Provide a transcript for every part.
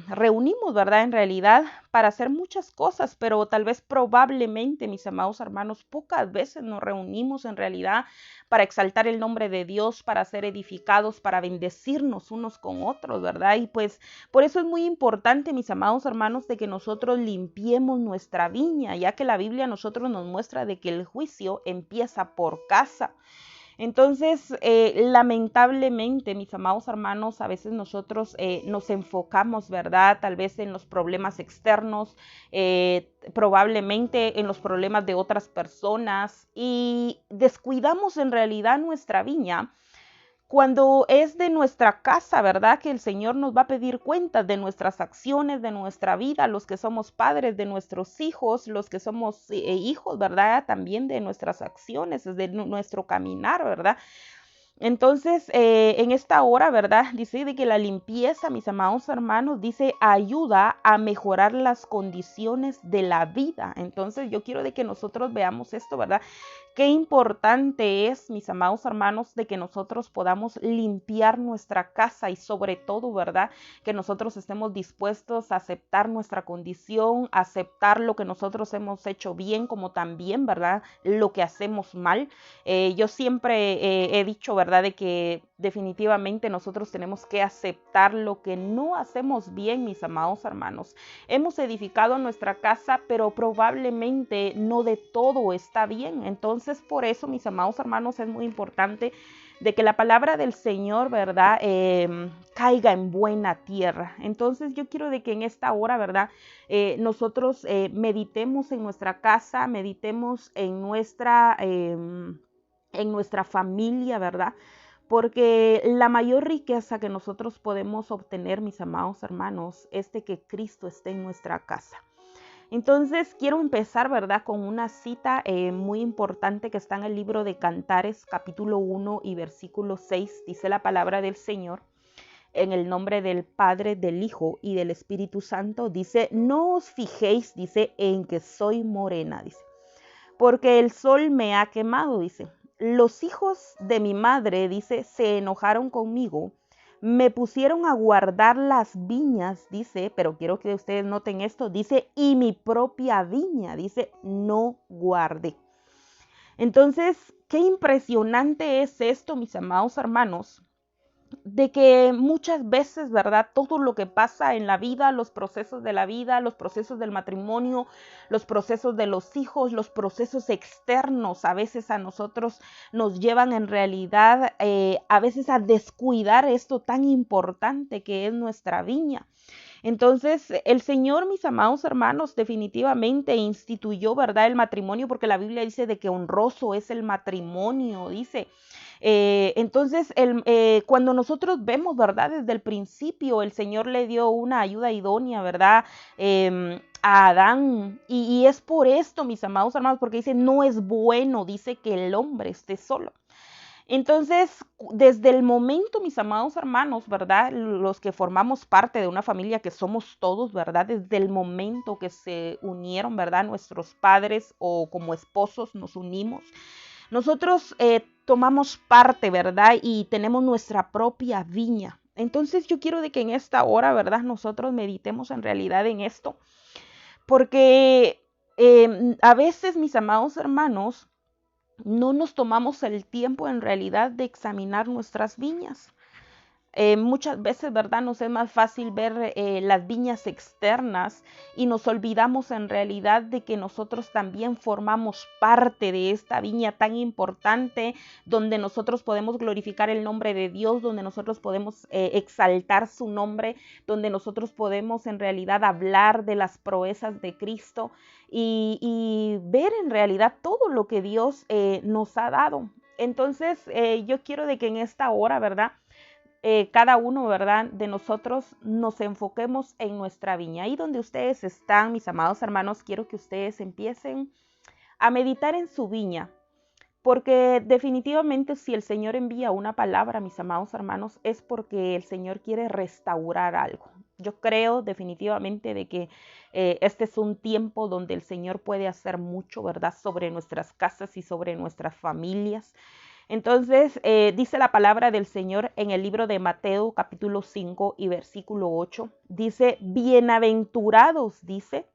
reunimos, ¿verdad? En realidad para hacer muchas cosas, pero tal vez probablemente, mis amados hermanos, pocas veces nos reunimos en realidad para exaltar el nombre de Dios, para ser edificados, para bendecirnos unos con otros, ¿verdad? Y pues por eso es muy importante, mis amados hermanos, de que nosotros limpiemos nuestra viña, ya que la Biblia a nosotros nos muestra de que el juicio empieza por casa. Entonces, lamentablemente, mis amados hermanos, a veces nosotros nos enfocamos, ¿verdad? Tal vez en los problemas externos, probablemente en los problemas de otras personas y descuidamos en realidad nuestra viña cuando es de nuestra casa, ¿verdad? Que el Señor nos va a pedir cuentas de nuestras acciones, de nuestra vida, los que somos padres de nuestros hijos, los que somos hijos, ¿verdad? También de nuestras acciones, de nuestro caminar, ¿verdad? Entonces, en esta hora, ¿verdad? Dice de que la limpieza, mis amados hermanos, dice, ayuda a mejorar las condiciones de la vida. Entonces, yo quiero de que nosotros veamos esto, ¿verdad? Qué importante es, mis amados hermanos, de que nosotros podamos limpiar nuestra casa y sobre todo, ¿verdad? Que nosotros estemos dispuestos a aceptar nuestra condición, aceptar lo que nosotros hemos hecho bien, como también, ¿verdad? Lo que hacemos mal. Yo siempre he dicho, ¿verdad? De que definitivamente nosotros tenemos que aceptar lo que no hacemos bien, mis amados hermanos. Hemos edificado nuestra casa, pero probablemente no de todo está bien. Entonces, por eso, mis amados hermanos, es muy importante de que la palabra del Señor, ¿verdad? Caiga en buena tierra. Entonces, yo quiero de que en esta hora, ¿verdad? Nosotros meditemos en nuestra casa, meditemos en nuestra familia, ¿verdad? Porque la mayor riqueza que nosotros podemos obtener, mis amados hermanos, es de que Cristo esté en nuestra casa. Entonces quiero empezar, ¿verdad? Con una cita muy importante que está en el libro de Cantares, capítulo 1 y versículo 6. Dice la palabra del Señor, en el nombre del Padre, del Hijo y del Espíritu Santo. Dice, no os fijéis, dice, en que soy morena, dice, porque el sol me ha quemado, dice. Los hijos de mi madre, dice, se enojaron conmigo, me pusieron a guardar las viñas, dice, pero quiero que ustedes noten esto, dice, y mi propia viña, dice, no guardé. Entonces, qué impresionante es esto, mis amados hermanos, de que muchas veces, ¿verdad? Todo lo que pasa en la vida, los procesos de la vida, los procesos del matrimonio, los procesos de los hijos, los procesos externos, a veces a nosotros nos llevan en realidad a veces a descuidar esto tan importante que es nuestra viña. Entonces, el Señor, mis amados hermanos, definitivamente instituyó, ¿verdad?, el matrimonio, porque la Biblia dice de que honroso es el matrimonio, dice. Entonces, cuando nosotros vemos, ¿verdad? Desde el principio, el Señor le dio una ayuda idónea, ¿verdad? A Adán. Y es por esto, mis amados hermanos, porque dice, no es bueno, dice que el hombre esté solo. Entonces, desde el momento, mis amados hermanos, ¿verdad? Los que formamos parte de una familia que somos todos, ¿verdad? Desde el momento que se unieron, ¿verdad? Nuestros padres o como esposos nos unimos. Nosotros tomamos parte, ¿verdad? Y tenemos nuestra propia viña. Entonces yo quiero de que en esta hora, ¿verdad? Nosotros meditemos en realidad en esto. Porque a veces, mis amados hermanos, no nos tomamos el tiempo en realidad de examinar nuestras viñas. Muchas veces, ¿verdad? Nos es más fácil ver las viñas externas y nos olvidamos en realidad de que nosotros también formamos parte de esta viña tan importante donde nosotros podemos glorificar el nombre de Dios, donde nosotros podemos exaltar su nombre, donde nosotros podemos en realidad hablar de las proezas de Cristo y ver en realidad todo lo que Dios nos ha dado. Entonces, yo quiero de que en esta hora, ¿verdad? Cada uno, ¿verdad? De nosotros nos enfoquemos en nuestra viña. Ahí donde ustedes están, mis amados hermanos, quiero que ustedes empiecen a meditar en su viña. Porque definitivamente si el Señor envía una palabra, mis amados hermanos, es porque el Señor quiere restaurar algo. Yo creo definitivamente de que este es un tiempo donde el Señor puede hacer mucho, ¿verdad? Sobre nuestras casas y sobre nuestras familias. Entonces, dice la palabra del Señor en el libro de Mateo capítulo 5 y versículo 8. Dice, bienaventurados, dice,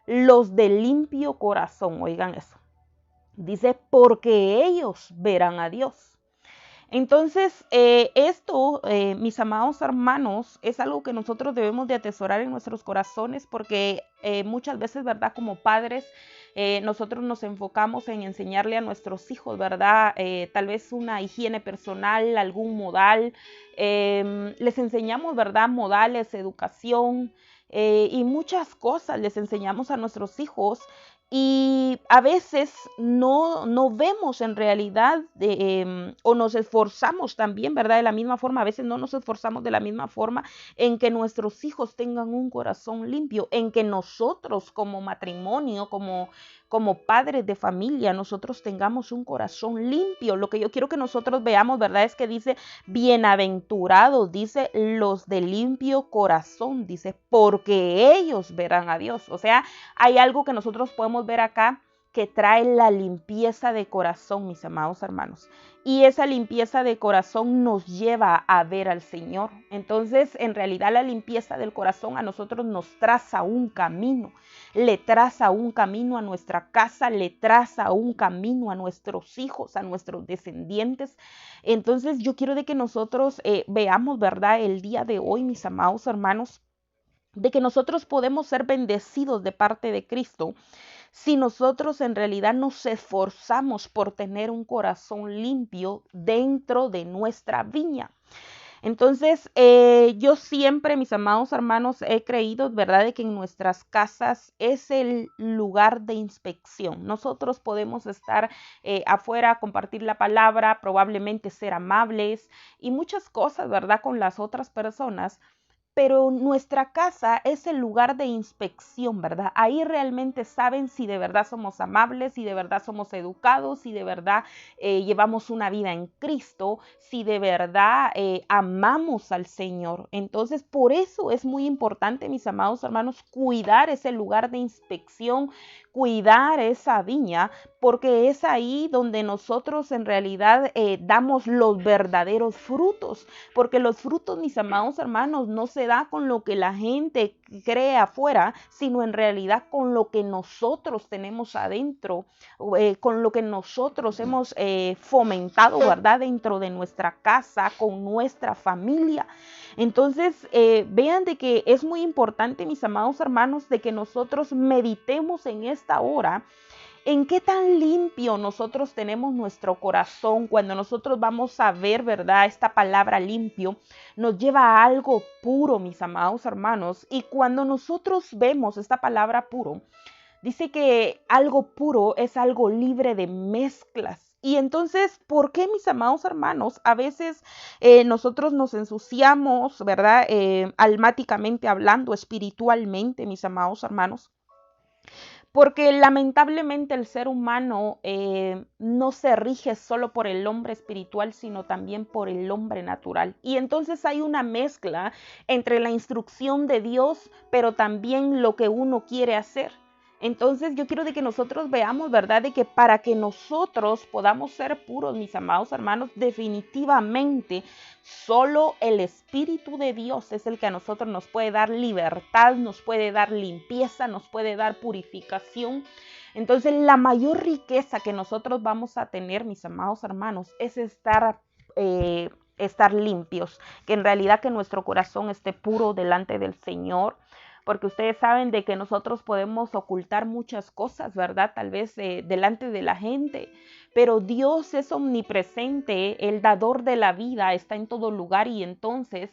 los de limpio corazón. Oigan eso. Dice, porque ellos verán a Dios. Entonces, esto, mis amados hermanos, es algo que nosotros debemos de atesorar en nuestros corazones porque muchas veces, ¿verdad? Como padres, nosotros nos enfocamos en enseñarle a nuestros hijos, ¿verdad? Tal vez una higiene personal, algún modal. Les enseñamos, ¿verdad? Modales, educación y muchas cosas les enseñamos a nuestros hijos. Y a veces no vemos en realidad o nos esforzamos también, ¿verdad? De la misma forma, a veces no nos esforzamos de la misma forma en que nuestros hijos tengan un corazón limpio, en que nosotros como matrimonio, como padres de familia, nosotros tengamos un corazón limpio. Lo que yo quiero que nosotros veamos, ¿verdad? Es que dice, bienaventurados, dice, los de limpio corazón, dice, porque ellos verán a Dios. O sea, hay algo que nosotros podemos ver acá que trae la limpieza de corazón, mis amados hermanos. Y esa limpieza de corazón nos lleva a ver al Señor. Entonces, en realidad, la limpieza del corazón a nosotros nos traza un camino. Le traza un camino a nuestra casa, le traza un camino a nuestros hijos, a nuestros descendientes. Entonces, yo quiero de que nosotros veamos, ¿verdad? El día de hoy, mis amados hermanos, de que nosotros podemos ser bendecidos de parte de Cristo si nosotros en realidad nos esforzamos por tener un corazón limpio dentro de nuestra viña. Entonces, yo siempre, mis amados hermanos, he creído, ¿verdad?, de que en nuestras casas es el lugar de inspección. Nosotros podemos estar afuera, compartir la palabra, probablemente ser amables y muchas cosas, ¿verdad?, con las otras personas. Pero nuestra casa es el lugar de inspección, ¿verdad? Ahí realmente saben si de verdad somos amables, si de verdad somos educados, si de verdad llevamos una vida en Cristo, si de verdad amamos al Señor. Entonces, por eso es muy importante, mis amados hermanos, cuidar ese lugar de inspección, cuidar esa viña, porque es ahí donde nosotros en realidad damos los verdaderos frutos, porque los frutos, mis amados hermanos, no se da con lo que la gente cree afuera, sino en realidad con lo que nosotros tenemos adentro, con lo que nosotros hemos fomentado, ¿verdad? Dentro de nuestra casa, con nuestra familia. Entonces, vean de que es muy importante, mis amados hermanos, de que nosotros meditemos en esta hora en qué tan limpio nosotros tenemos nuestro corazón. Cuando nosotros vamos a ver, ¿verdad? Esta palabra limpio nos lleva a algo puro, mis amados hermanos. Y cuando nosotros vemos esta palabra puro, dice que algo puro es algo libre de mezclas. Y entonces, ¿por qué, mis amados hermanos? A veces nosotros nos ensuciamos, ¿verdad? Almáticamente hablando, espiritualmente, mis amados hermanos. Porque lamentablemente el ser humano no se rige solo por el hombre espiritual, sino también por el hombre natural. Y entonces hay una mezcla entre la instrucción de Dios, pero también lo que uno quiere hacer. Entonces yo quiero de que nosotros veamos, ¿verdad? De que para que nosotros podamos ser puros, mis amados hermanos, definitivamente solo el Espíritu de Dios es el que a nosotros nos puede dar libertad, nos puede dar limpieza, nos puede dar purificación. Entonces la mayor riqueza que nosotros vamos a tener, mis amados hermanos, es estar limpios, que en realidad que nuestro corazón esté puro delante del Señor. Porque ustedes saben de que nosotros podemos ocultar muchas cosas, ¿verdad? Tal vez delante de la gente, pero Dios es omnipresente, el dador de la vida está en todo lugar y entonces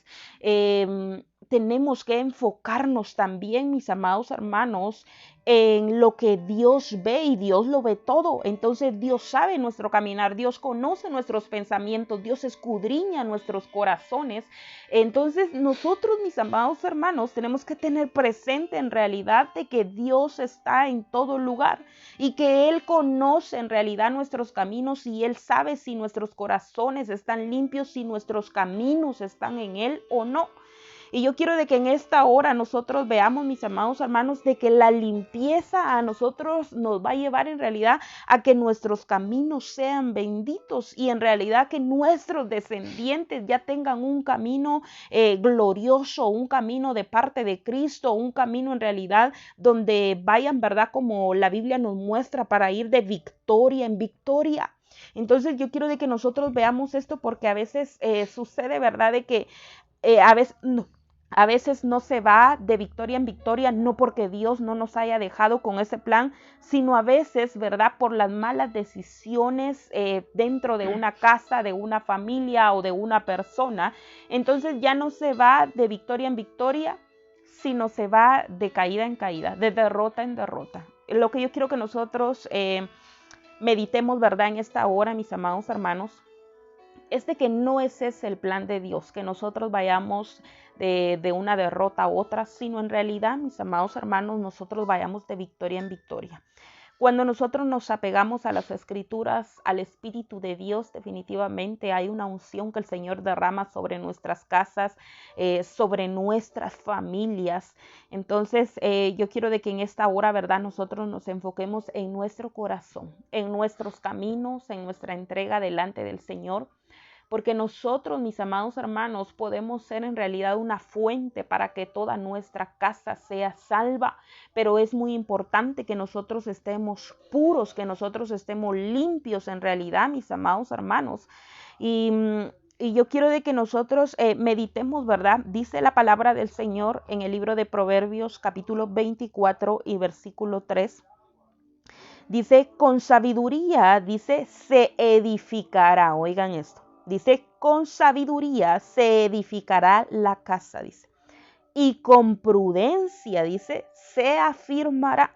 tenemos que enfocarnos también, mis amados hermanos, en lo que Dios ve y Dios lo ve todo. Entonces Dios sabe nuestro caminar, Dios conoce nuestros pensamientos, Dios escudriña nuestros corazones. Entonces nosotros, mis amados hermanos, tenemos que tener presente en realidad de que Dios está en todo lugar y que Él conoce en realidad nuestros caminos y Él sabe si nuestros corazones están limpios, si nuestros caminos están en Él o no. Y yo quiero de que en esta hora nosotros veamos, mis amados hermanos, de que la limpieza a nosotros nos va a llevar en realidad a que nuestros caminos sean benditos y en realidad que nuestros descendientes ya tengan un camino glorioso, un camino de parte de Cristo, un camino en realidad donde vayan, ¿verdad? Como la Biblia nos muestra, para ir de victoria en victoria. Entonces yo quiero de que nosotros veamos esto, porque a veces sucede, ¿verdad? De que a veces no se va de victoria en victoria, no porque Dios no nos haya dejado con ese plan, sino a veces, ¿verdad? Por las malas decisiones dentro de una casa, de una familia o de una persona. Entonces ya no se va de victoria en victoria, sino se va de caída en caída, de derrota en derrota. Lo que yo quiero que nosotros meditemos, ¿verdad? En esta hora, mis amados hermanos, es de que no ese es el plan de Dios, que nosotros vayamos de una derrota a otra, sino en realidad, mis amados hermanos, nosotros vayamos de victoria en victoria. Cuando nosotros nos apegamos a las Escrituras, al Espíritu de Dios, definitivamente hay una unción que el Señor derrama sobre nuestras casas, sobre nuestras familias. Entonces, yo quiero de que en esta hora, ¿verdad?, nosotros nos enfoquemos en nuestro corazón, en nuestros caminos, en nuestra entrega delante del Señor. Porque nosotros, mis amados hermanos, podemos ser en realidad una fuente para que toda nuestra casa sea salva, pero es muy importante que nosotros estemos puros, que nosotros estemos limpios en realidad, mis amados hermanos. Y yo quiero de que nosotros meditemos, ¿verdad? Dice la palabra del Señor en el libro de Proverbios, capítulo 24 y versículo 3. Dice, con sabiduría, dice, se edificará. Oigan esto. Dice, con sabiduría se edificará la casa, dice. Y con prudencia, dice, se afirmará.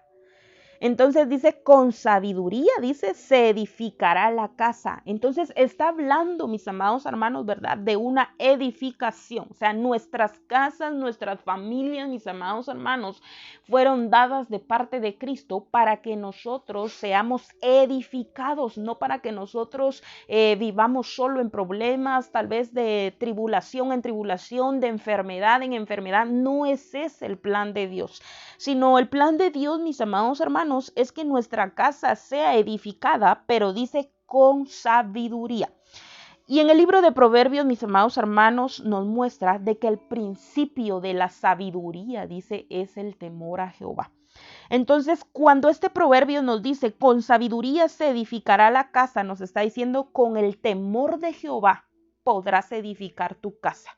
Entonces dice, con sabiduría, dice, se edificará la casa. Entonces está hablando, mis amados hermanos, ¿verdad? De una edificación. O sea, nuestras casas, nuestras familias, mis amados hermanos, fueron dadas de parte de Cristo para que nosotros seamos edificados, no para que nosotros vivamos solo en problemas, tal vez de tribulación en tribulación, de enfermedad en enfermedad. No es ese el plan de Dios, sino el plan de Dios, mis amados hermanos, es que nuestra casa sea edificada, pero dice con sabiduría. Y en el libro de Proverbios, mis amados hermanos, nos muestra de que el principio de la sabiduría, dice, es el temor a Jehová. Entonces, cuando este proverbio nos dice, con sabiduría se edificará la casa, nos está diciendo, con el temor de Jehová podrás edificar tu casa.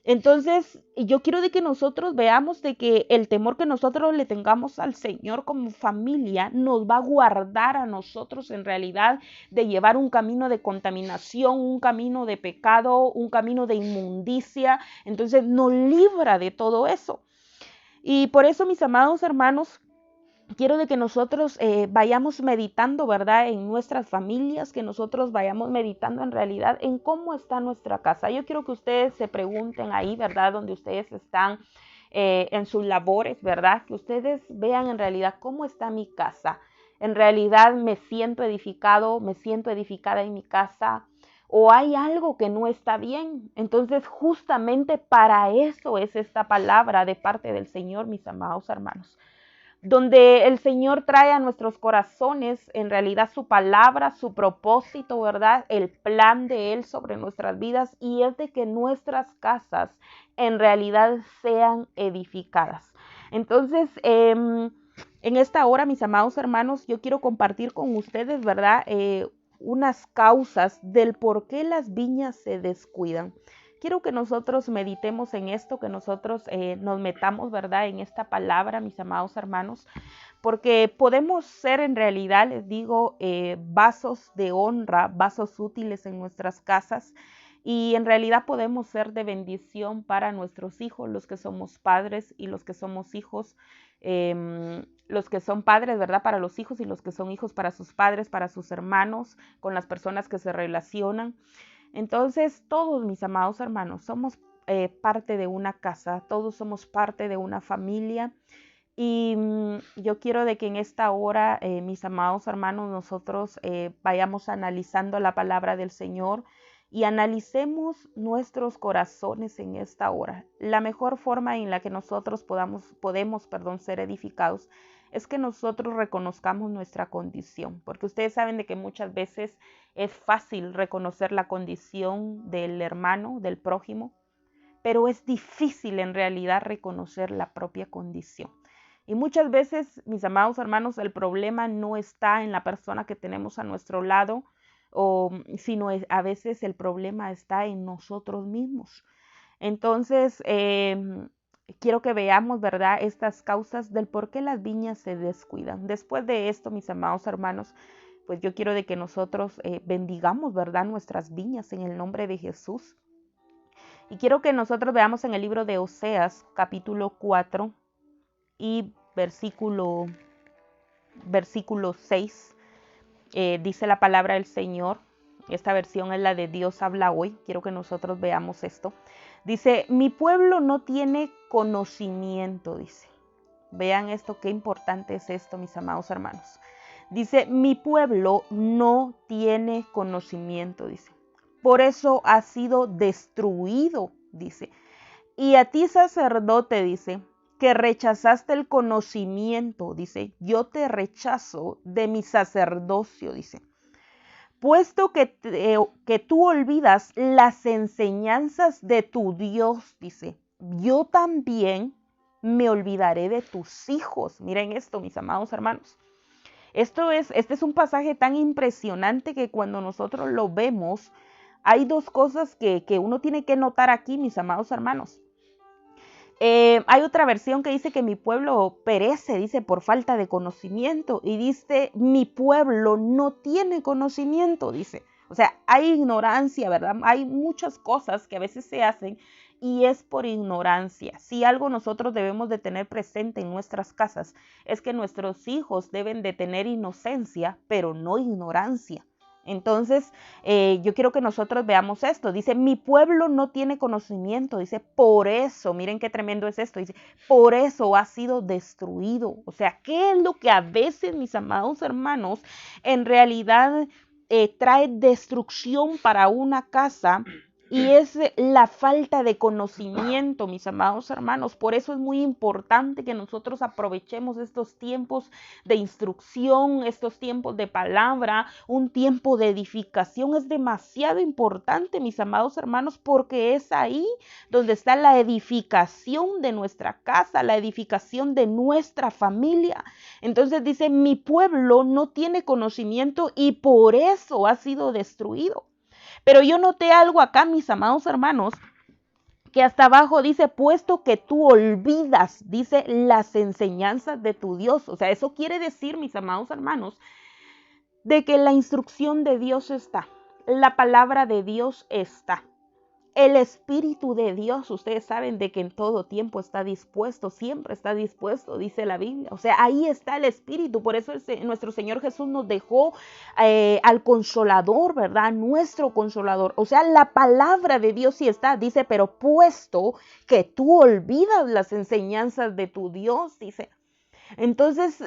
Entonces, yo quiero de que nosotros veamos de que el temor que nosotros le tengamos al Señor como familia nos va a guardar a nosotros en realidad de llevar un camino de contaminación, un camino de pecado, un camino de inmundicia. Entonces, nos libra de todo eso. Y por eso, mis amados hermanos, quiero de que nosotros vayamos meditando, ¿verdad? En nuestras familias, que nosotros vayamos meditando en realidad en cómo está nuestra casa. Yo quiero que ustedes se pregunten ahí, ¿verdad? Donde ustedes están en sus labores, ¿verdad? Que ustedes vean en realidad cómo está mi casa. En realidad me siento edificado, me siento edificada en mi casa, o hay algo que no está bien. Entonces, justamente para eso es esta palabra de parte del Señor, mis amados hermanos, donde el Señor trae a nuestros corazones en realidad su palabra, su propósito, ¿verdad? El plan de Él sobre nuestras vidas, y es de que nuestras casas en realidad sean edificadas. Entonces, en esta hora, mis amados hermanos, yo quiero compartir con ustedes, ¿verdad? Unas causas del por qué las viñas se descuidan. Quiero que nosotros meditemos en esto, que nosotros nos metamos, ¿verdad?, en esta palabra, mis amados hermanos, porque podemos ser en realidad, les digo, vasos de honra, vasos útiles en nuestras casas, y en realidad podemos ser de bendición para nuestros hijos, los que somos padres y los que somos hijos, los que son padres, ¿verdad?, para los hijos, y los que son hijos para sus padres, para sus hermanos, con las personas que se relacionan. Entonces, todos, mis amados hermanos, somos parte de una casa, todos somos parte de una familia, y yo quiero de que en esta hora, mis amados hermanos, nosotros vayamos analizando la palabra del Señor y analicemos nuestros corazones en esta hora. La mejor forma en la que nosotros podemos ser edificados es que nosotros reconozcamos nuestra condición, porque ustedes saben de que muchas veces es fácil reconocer la condición del hermano, del prójimo, pero es difícil en realidad reconocer la propia condición. Y muchas veces, mis amados hermanos, el problema no está en la persona que tenemos a nuestro lado, sino a veces el problema está en nosotros mismos. Entonces, quiero que veamos, ¿verdad?, estas causas del por qué las viñas se descuidan. Después de esto, mis amados hermanos, pues yo quiero de que nosotros bendigamos, ¿verdad?, nuestras viñas en el nombre de Jesús. Y quiero que nosotros veamos en el libro de Oseas, capítulo 4 y versículo 6. Dice la palabra del Señor. Esta versión es la de Dios habla hoy. Quiero que nosotros veamos esto. Dice, mi pueblo no tiene conocimiento, dice. Vean esto, qué importante es esto, mis amados hermanos. Dice, mi pueblo no tiene conocimiento, dice. Por eso ha sido destruido, dice. Y a ti, sacerdote, dice, que rechazaste el conocimiento, dice, yo te rechazo de mi sacerdocio, dice. Puesto que tú olvidas las enseñanzas de tu Dios, dice, yo también me olvidaré de tus hijos. Miren esto, mis amados hermanos. Este es un pasaje tan impresionante que cuando nosotros lo vemos, hay dos cosas que uno tiene que notar aquí, mis amados hermanos. Hay otra versión que dice que mi pueblo perece, dice, por falta de conocimiento. Y dice, mi pueblo no tiene conocimiento, dice. O sea, hay ignorancia, ¿verdad? Hay muchas cosas que a veces se hacen y es por ignorancia. Si algo nosotros debemos de tener presente en nuestras casas es que nuestros hijos deben de tener inocencia, pero no ignorancia. Entonces, yo quiero que nosotros veamos esto. Dice, mi pueblo no tiene conocimiento. Dice, por eso, miren qué tremendo es esto. Dice, por eso ha sido destruido. O sea, ¿qué es lo que a veces, mis amados hermanos, en realidad trae destrucción para una casa? Y es la falta de conocimiento, mis amados hermanos. Por eso es muy importante que nosotros aprovechemos estos tiempos de instrucción, estos tiempos de palabra, un tiempo de edificación. Es demasiado importante, mis amados hermanos, porque es ahí donde está la edificación de nuestra casa, la edificación de nuestra familia. Entonces dice, mi pueblo no tiene conocimiento y por eso ha sido destruido. Pero yo noté algo acá, mis amados hermanos, que hasta abajo dice, puesto que tú olvidas, dice, las enseñanzas de tu Dios. O sea, eso quiere decir, mis amados hermanos, de que la instrucción de Dios está, la palabra de Dios está. El Espíritu de Dios, ustedes saben de que en todo tiempo está dispuesto, siempre está dispuesto, dice la Biblia. O sea, ahí está el Espíritu. Por eso nuestro Señor Jesús nos dejó al Consolador, ¿verdad? Nuestro Consolador. O sea, la palabra de Dios sí está, dice, pero puesto que tú olvidas las enseñanzas de tu Dios, dice. Entonces,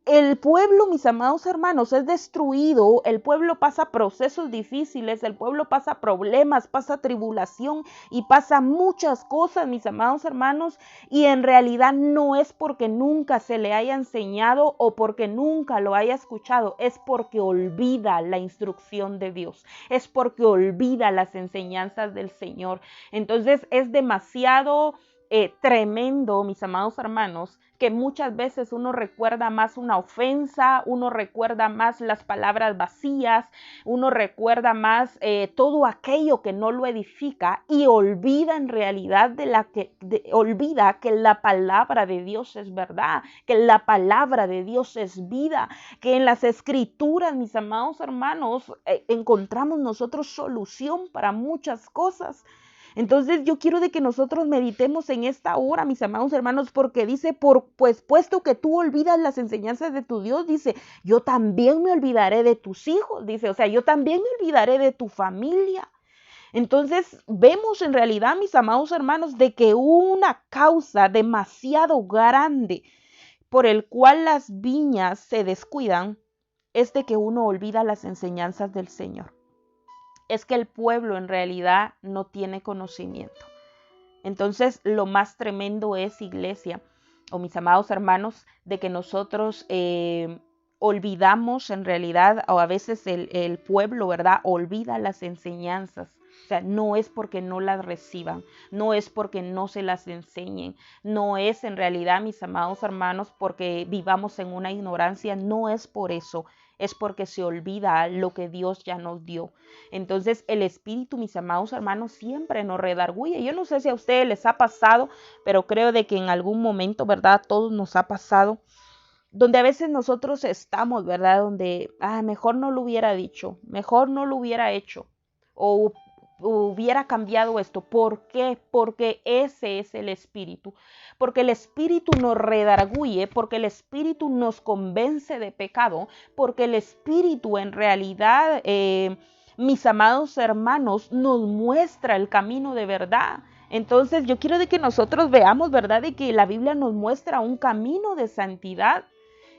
el pueblo, mis amados hermanos, es destruido, el pueblo pasa procesos difíciles, el pueblo pasa problemas, pasa tribulación y pasa muchas cosas, mis amados hermanos, y en realidad no es porque nunca se le haya enseñado o porque nunca lo haya escuchado, es porque olvida la instrucción de Dios, es porque olvida las enseñanzas del Señor. Entonces es demasiado tremendo, mis amados hermanos, que muchas veces uno recuerda más una ofensa, uno recuerda más las palabras vacías, uno recuerda más todo aquello que no lo edifica y olvida en realidad olvida que la palabra de Dios es verdad, que la palabra de Dios es vida, que en las escrituras, mis amados hermanos, encontramos nosotros solución para muchas cosas. Entonces yo quiero de que nosotros meditemos en esta hora, mis amados hermanos, porque dice, pues puesto que tú olvidas las enseñanzas de tu Dios, dice, yo también me olvidaré de tus hijos, dice, o sea, yo también me olvidaré de tu familia. Entonces vemos en realidad, mis amados hermanos, de que una causa demasiado grande por el cual las viñas se descuidan es de que uno olvida las enseñanzas del Señor. es que el pueblo en realidad no tiene conocimiento. Entonces, lo más tremendo es, iglesia, o mis amados hermanos, de que nosotros olvidamos en realidad, o a veces el pueblo, ¿verdad? Olvida las enseñanzas. O sea, no es porque no las reciban, no es porque no se las enseñen, no es en realidad, mis amados hermanos, porque vivamos en una ignorancia, no es por eso, es porque se olvida lo que Dios ya nos dio. Entonces el Espíritu, mis amados hermanos, siempre nos redarguye. Yo no sé si a ustedes les ha pasado, pero creo de que en algún momento, ¿verdad? A todos nos ha pasado, donde a veces nosotros estamos, ¿verdad? Donde, mejor no lo hubiera dicho, mejor no lo hubiera hecho, o hubiera cambiado esto. ¿Por qué? Porque ese es el Espíritu. Porque el Espíritu nos redarguye, porque el Espíritu nos convence de pecado, porque el Espíritu en realidad, mis amados hermanos, nos muestra el camino de verdad. Entonces yo quiero de que nosotros veamos, ¿verdad? De que la Biblia nos muestra un camino de santidad.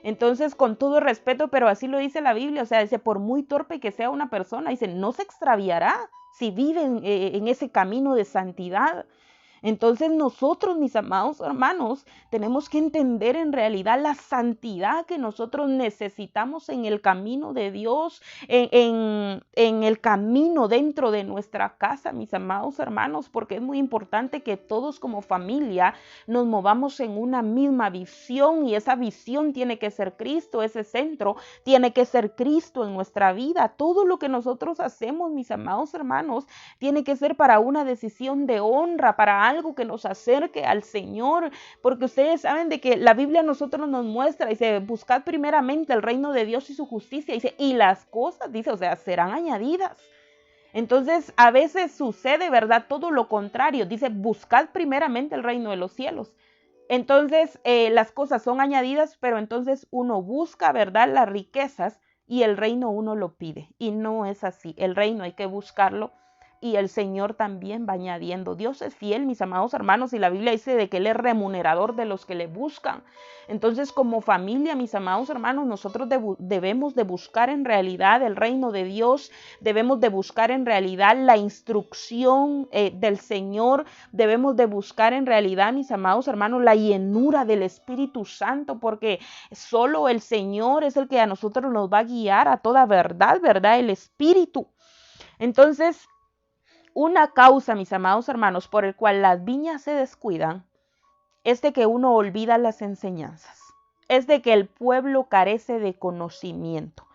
Entonces, con todo respeto, pero así lo dice la Biblia, o sea, dice, por muy torpe que sea una persona, dice, no se extraviará si vive en ese camino de santidad. Entonces nosotros, mis amados hermanos, tenemos que entender en realidad la santidad que nosotros necesitamos en el camino de Dios, en el camino dentro de nuestra casa, mis amados hermanos, porque es muy importante que todos como familia nos movamos en una misma visión, y esa visión tiene que ser Cristo, ese centro tiene que ser Cristo en nuestra vida. Todo lo que nosotros hacemos, mis amados hermanos, tiene que ser para una decisión de honra, para algo que nos acerque al Señor, porque ustedes saben de que la Biblia a nosotros nos muestra, dice, buscad primeramente el reino de Dios y su justicia, dice, y las cosas, dice, o sea, serán añadidas. Entonces, a veces sucede, ¿verdad? Todo lo contrario, dice, buscad primeramente el reino de los cielos. Entonces, las cosas son añadidas, pero entonces uno busca, ¿verdad? Las riquezas, y el reino uno lo pide, y no es así. El reino hay que buscarlo, y el Señor también va añadiendo. Dios es fiel, mis amados hermanos, y la Biblia dice de que Él es remunerador de los que le buscan. Entonces, como familia, mis amados hermanos, nosotros debemos de buscar en realidad el reino de Dios, debemos de buscar en realidad la instrucción del Señor, debemos de buscar en realidad, mis amados hermanos, la llenura del Espíritu Santo, porque solo el Señor es el que a nosotros nos va a guiar a toda verdad, ¿verdad? El Espíritu. Entonces, una causa, mis amados hermanos, por el cual las viñas se descuidan, es de que uno olvida las enseñanzas, es de que el pueblo carece de conocimiento.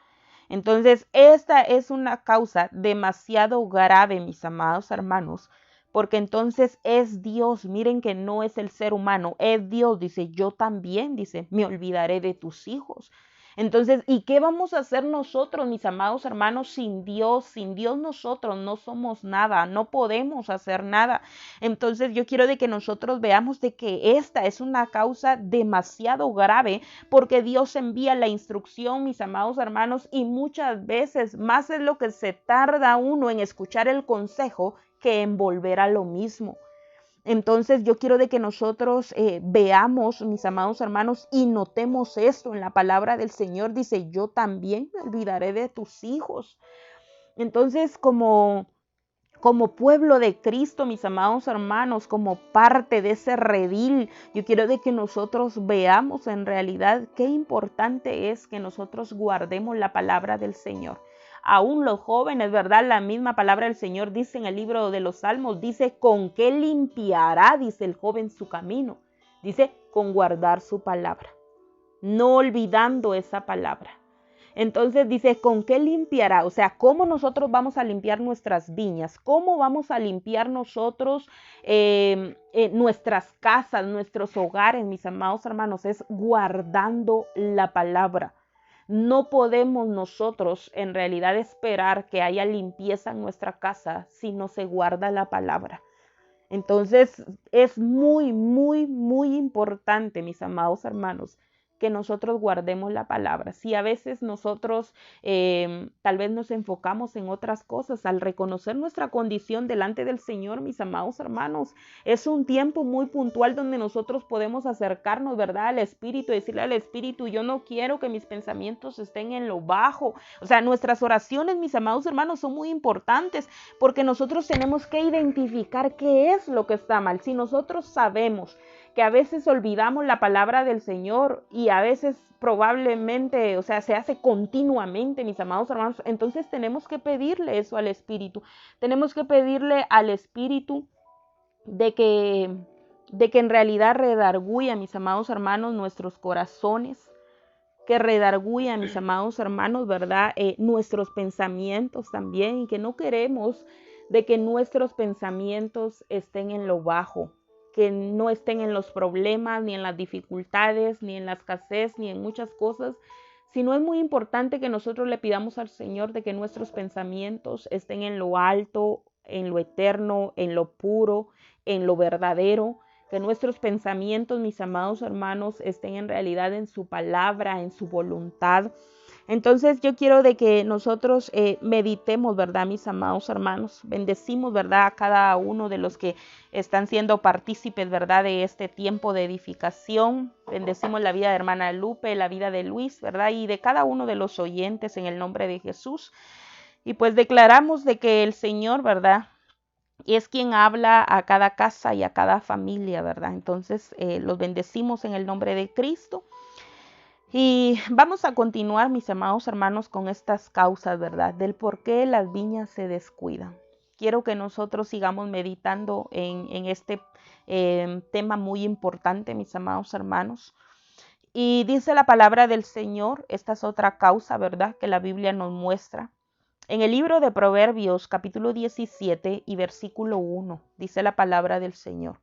Entonces, esta es una causa demasiado grave, mis amados hermanos, porque entonces es Dios, miren que no es el ser humano, es Dios, dice, yo también, dice, me olvidaré de tus hijos. Entonces, ¿y qué vamos a hacer nosotros, mis amados hermanos, sin Dios? Sin Dios nosotros no somos nada, no podemos hacer nada. Entonces, yo quiero de que nosotros veamos de que esta es una causa demasiado grave, porque Dios envía la instrucción, mis amados hermanos, y muchas veces más es lo que se tarda uno en escuchar el consejo que en volver a lo mismo. Entonces yo quiero de que nosotros veamos, mis amados hermanos, y notemos esto en la palabra del Señor. Dice, yo también me olvidaré de tus hijos. Entonces, como pueblo de Cristo, mis amados hermanos, como parte de ese redil, yo quiero de que nosotros veamos en realidad qué importante es que nosotros guardemos la palabra del Señor. Aún los jóvenes, ¿verdad? La misma palabra del Señor dice en el libro de los Salmos, dice, ¿con qué limpiará? Dice el joven su camino. Dice, con guardar su palabra, no olvidando esa palabra. Entonces dice, ¿con qué limpiará? O sea, ¿cómo nosotros vamos a limpiar nuestras viñas? ¿Cómo vamos a limpiar nosotros nuestras casas, nuestros hogares, mis amados hermanos? Es guardando la palabra. No podemos nosotros en realidad esperar que haya limpieza en nuestra casa si no se guarda la palabra. Entonces es muy, muy, muy importante, mis amados hermanos, que nosotros guardemos la palabra. Si a veces nosotros tal vez nos enfocamos en otras cosas, al reconocer nuestra condición delante del Señor, mis amados hermanos, es un tiempo muy puntual donde nosotros podemos acercarnos, ¿verdad?, al Espíritu y decirle al Espíritu, yo no quiero que mis pensamientos estén en lo bajo. O sea, nuestras oraciones, mis amados hermanos, son muy importantes porque nosotros tenemos que identificar qué es lo que está mal. Si nosotros sabemos que a veces olvidamos la palabra del Señor y a veces probablemente, o sea, se hace continuamente, mis amados hermanos, entonces tenemos que pedirle eso al Espíritu. Tenemos que pedirle al Espíritu de que en realidad redarguya, mis amados hermanos, nuestros corazones, que redarguya, mis amados hermanos, ¿verdad? Nuestros pensamientos también, y que no queremos de que nuestros pensamientos estén en lo bajo, que no estén en los problemas, ni en las dificultades, ni en la escasez, ni en muchas cosas, sino es muy importante que nosotros le pidamos al Señor de que nuestros pensamientos estén en lo alto, en lo eterno, en lo puro, en lo verdadero, que nuestros pensamientos, mis amados hermanos, estén en realidad en su palabra, en su voluntad. Entonces yo quiero de que nosotros meditemos, ¿verdad, mis amados hermanos? Bendecimos, ¿verdad?, a cada uno de los que están siendo partícipes, ¿verdad?, de este tiempo de edificación. Bendecimos la vida de hermana Lupe, la vida de Luis, ¿verdad?, y de cada uno de los oyentes en el nombre de Jesús. Y pues declaramos de que el Señor, ¿verdad?, es quien habla a cada casa y a cada familia, ¿verdad? Entonces los bendecimos en el nombre de Cristo. Y vamos a continuar, mis amados hermanos, con estas causas, ¿verdad?, del por qué las viñas se descuidan. Quiero que nosotros sigamos meditando en este tema muy importante, mis amados hermanos. Y dice la palabra del Señor, esta es otra causa, ¿verdad?, que la Biblia nos muestra. En el libro de Proverbios, capítulo 17 y versículo 1, dice la palabra del Señor.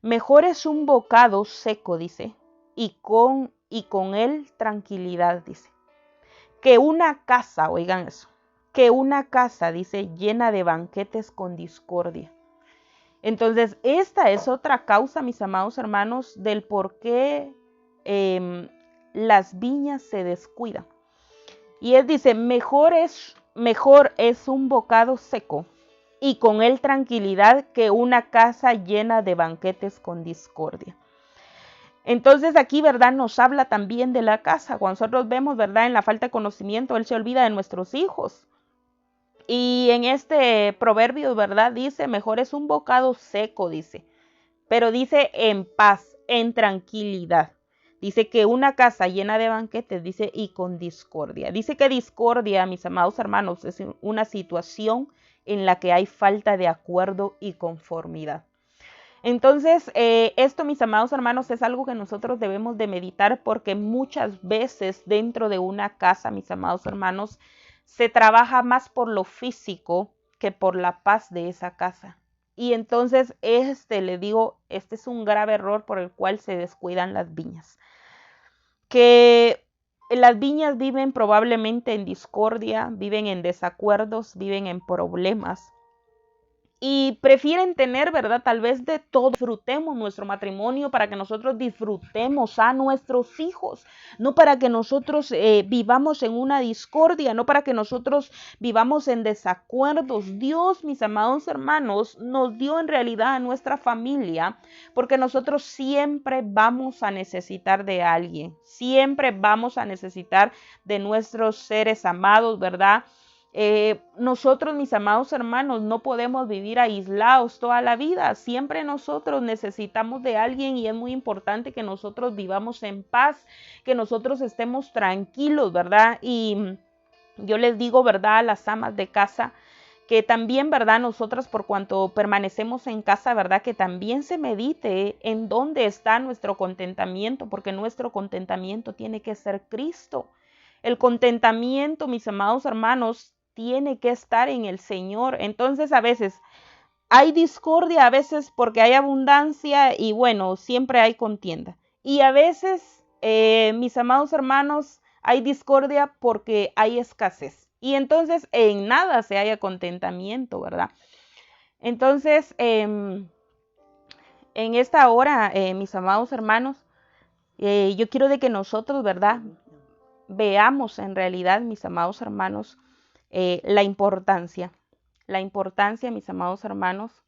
Mejor es un bocado seco, dice, y con él tranquilidad, dice, que una casa, oigan eso, que una casa, dice, llena de banquetes con discordia. Entonces, esta es otra causa, mis amados hermanos, del por qué las viñas se descuidan. Y él dice, mejor es un bocado seco y con él tranquilidad que una casa llena de banquetes con discordia. Entonces aquí, ¿verdad?, nos habla también de la casa. Cuando nosotros vemos, ¿verdad?, en la falta de conocimiento, Él se olvida de nuestros hijos. Y en este proverbio, ¿verdad?, dice, mejor es un bocado seco, dice, pero dice en paz, en tranquilidad. Dice que una casa llena de banquetes, dice, y con discordia. Dice que discordia, mis amados hermanos, es una situación en la que hay falta de acuerdo y conformidad. Entonces, esto, mis amados hermanos, es algo que nosotros debemos de meditar porque muchas veces dentro de una casa, mis amados hermanos, se trabaja más por lo físico que por la paz de esa casa. Y entonces, les digo, este es un grave error por el cual se descuidan las viñas. Que las viñas viven probablemente en discordia, viven en desacuerdos, viven en problemas. Y prefieren tener, ¿verdad?, tal vez de todo. Disfrutemos nuestro matrimonio para que nosotros disfrutemos a nuestros hijos, no para que nosotros vivamos en una discordia, no para que nosotros vivamos en desacuerdos. Dios, mis amados hermanos, nos dio en realidad a nuestra familia porque nosotros siempre vamos a necesitar de alguien, siempre vamos a necesitar de nuestros seres amados, ¿verdad? Nosotros, mis amados hermanos, no podemos vivir aislados toda la vida. Siempre nosotros necesitamos de alguien y es muy importante que nosotros vivamos en paz, que nosotros estemos tranquilos, ¿verdad? Y yo les digo, ¿verdad?, a las amas de casa, que también, ¿verdad?, nosotras por cuanto permanecemos en casa, ¿verdad?, que también se medite en dónde está nuestro contentamiento, porque nuestro contentamiento tiene que ser Cristo. El contentamiento, mis amados hermanos, tiene que estar en el Señor. Entonces a veces hay discordia, a veces porque hay abundancia y bueno, siempre hay contienda. Y a veces, mis amados hermanos, hay discordia porque hay escasez. Y entonces en nada se haya contentamiento, ¿verdad? Entonces, en esta hora, mis amados hermanos, Yo quiero de que nosotros, ¿verdad? Veamos en realidad, mis amados hermanos, la importancia, mis amados hermanos,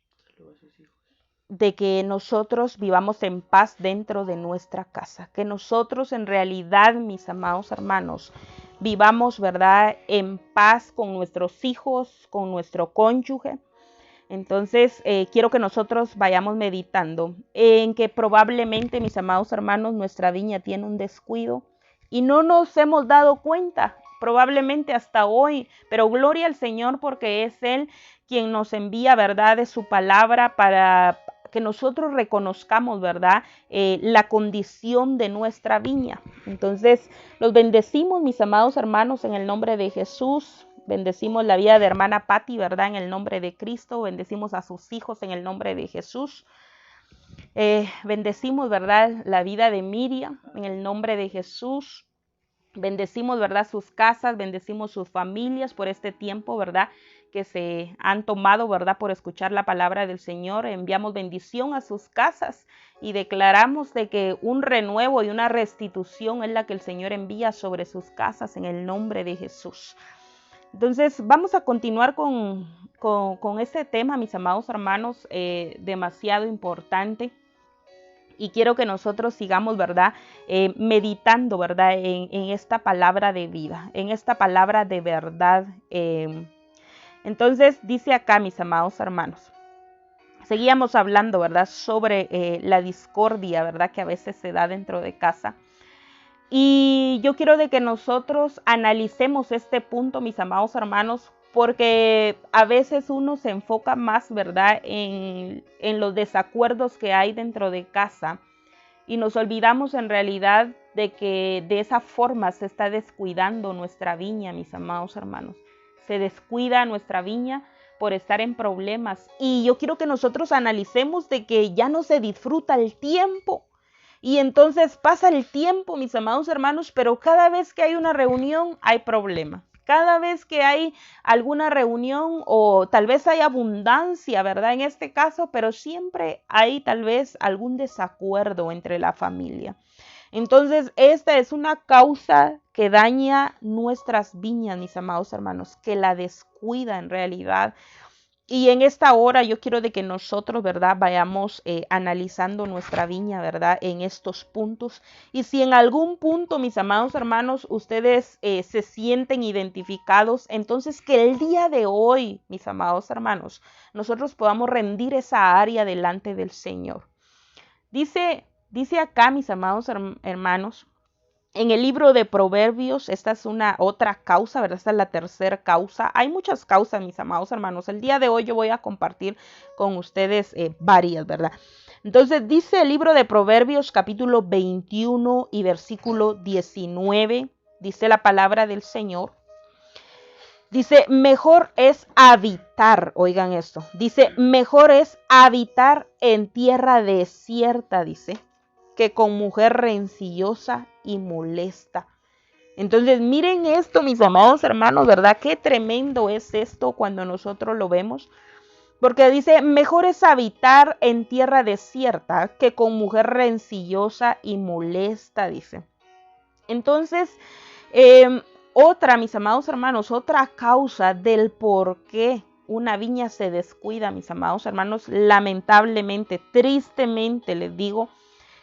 de que nosotros vivamos en paz dentro de nuestra casa, que nosotros en realidad, mis amados hermanos, vivamos, ¿verdad?, en paz con nuestros hijos, con nuestro cónyuge. Entonces, quiero que nosotros vayamos meditando en que probablemente, mis amados hermanos, nuestra viña tiene un descuido y no nos hemos dado cuenta, probablemente hasta hoy, pero gloria al Señor porque es Él quien nos envía, ¿verdad?, de su palabra para que nosotros reconozcamos, ¿verdad?, la condición de nuestra viña. Entonces, los bendecimos, mis amados hermanos, en el nombre de Jesús. Bendecimos la vida de hermana Patti, ¿verdad?, en el nombre de Cristo. Bendecimos a sus hijos en el nombre de Jesús. Bendecimos, ¿verdad?, la vida de Miriam en el nombre de Jesús. Bendecimos, ¿verdad?, sus casas, bendecimos sus familias por este tiempo, ¿verdad?, que se han tomado, ¿verdad?, por escuchar la palabra del Señor. Enviamos bendición a sus casas y declaramos de que un renuevo y una restitución es la que el Señor envía sobre sus casas en el nombre de Jesús. Entonces, vamos a continuar con este tema, mis amados hermanos, demasiado importante. Y quiero que nosotros sigamos, ¿verdad?, meditando, ¿verdad?, en esta palabra de vida, en esta palabra de verdad. Entonces, dice acá, mis amados hermanos, seguíamos hablando, ¿verdad?, sobre la discordia, ¿verdad?, que a veces se da dentro de casa. Y yo quiero de que nosotros analicemos este punto, mis amados hermanos, porque a veces uno se enfoca más, ¿verdad?, en los desacuerdos que hay dentro de casa y nos olvidamos en realidad de que de esa forma se está descuidando nuestra viña, mis amados hermanos. Se descuida nuestra viña por estar en problemas. Y yo quiero que nosotros analicemos de que ya no se disfruta el tiempo. Y entonces pasa el tiempo, mis amados hermanos, pero cada vez que hay una reunión hay problema. Cada vez que hay alguna reunión o tal vez hay abundancia, ¿verdad?, en este caso, pero siempre hay tal vez algún desacuerdo entre la familia. Entonces, esta es una causa que daña nuestras viñas, mis amados hermanos, que la descuida en realidad. Y en esta hora yo quiero de que nosotros, ¿verdad?, vayamos analizando nuestra viña, ¿verdad?, en estos puntos. Y si en algún punto, mis amados hermanos, ustedes se sienten identificados, entonces que el día de hoy, mis amados hermanos, nosotros podamos rendir esa área delante del Señor. Dice acá, mis amados hermanos, en el libro de Proverbios, esta es una otra causa, ¿verdad? Esta es la tercera causa. Hay muchas causas, mis amados hermanos. El día de hoy yo voy a compartir con ustedes varias, ¿verdad? Entonces dice el libro de Proverbios capítulo 21 y versículo 19, dice la palabra del Señor. Dice, mejor es habitar, oigan esto, dice, mejor es habitar en tierra desierta, dice, que con mujer rencillosa y molesta. Entonces, miren esto, mis amados hermanos, ¿verdad? Qué tremendo es esto cuando nosotros lo vemos. Porque dice, mejor es habitar en tierra desierta que con mujer rencillosa y molesta, dice. Entonces, otra, mis amados hermanos, otra causa del por qué una viña se descuida, mis amados hermanos, lamentablemente, tristemente les digo,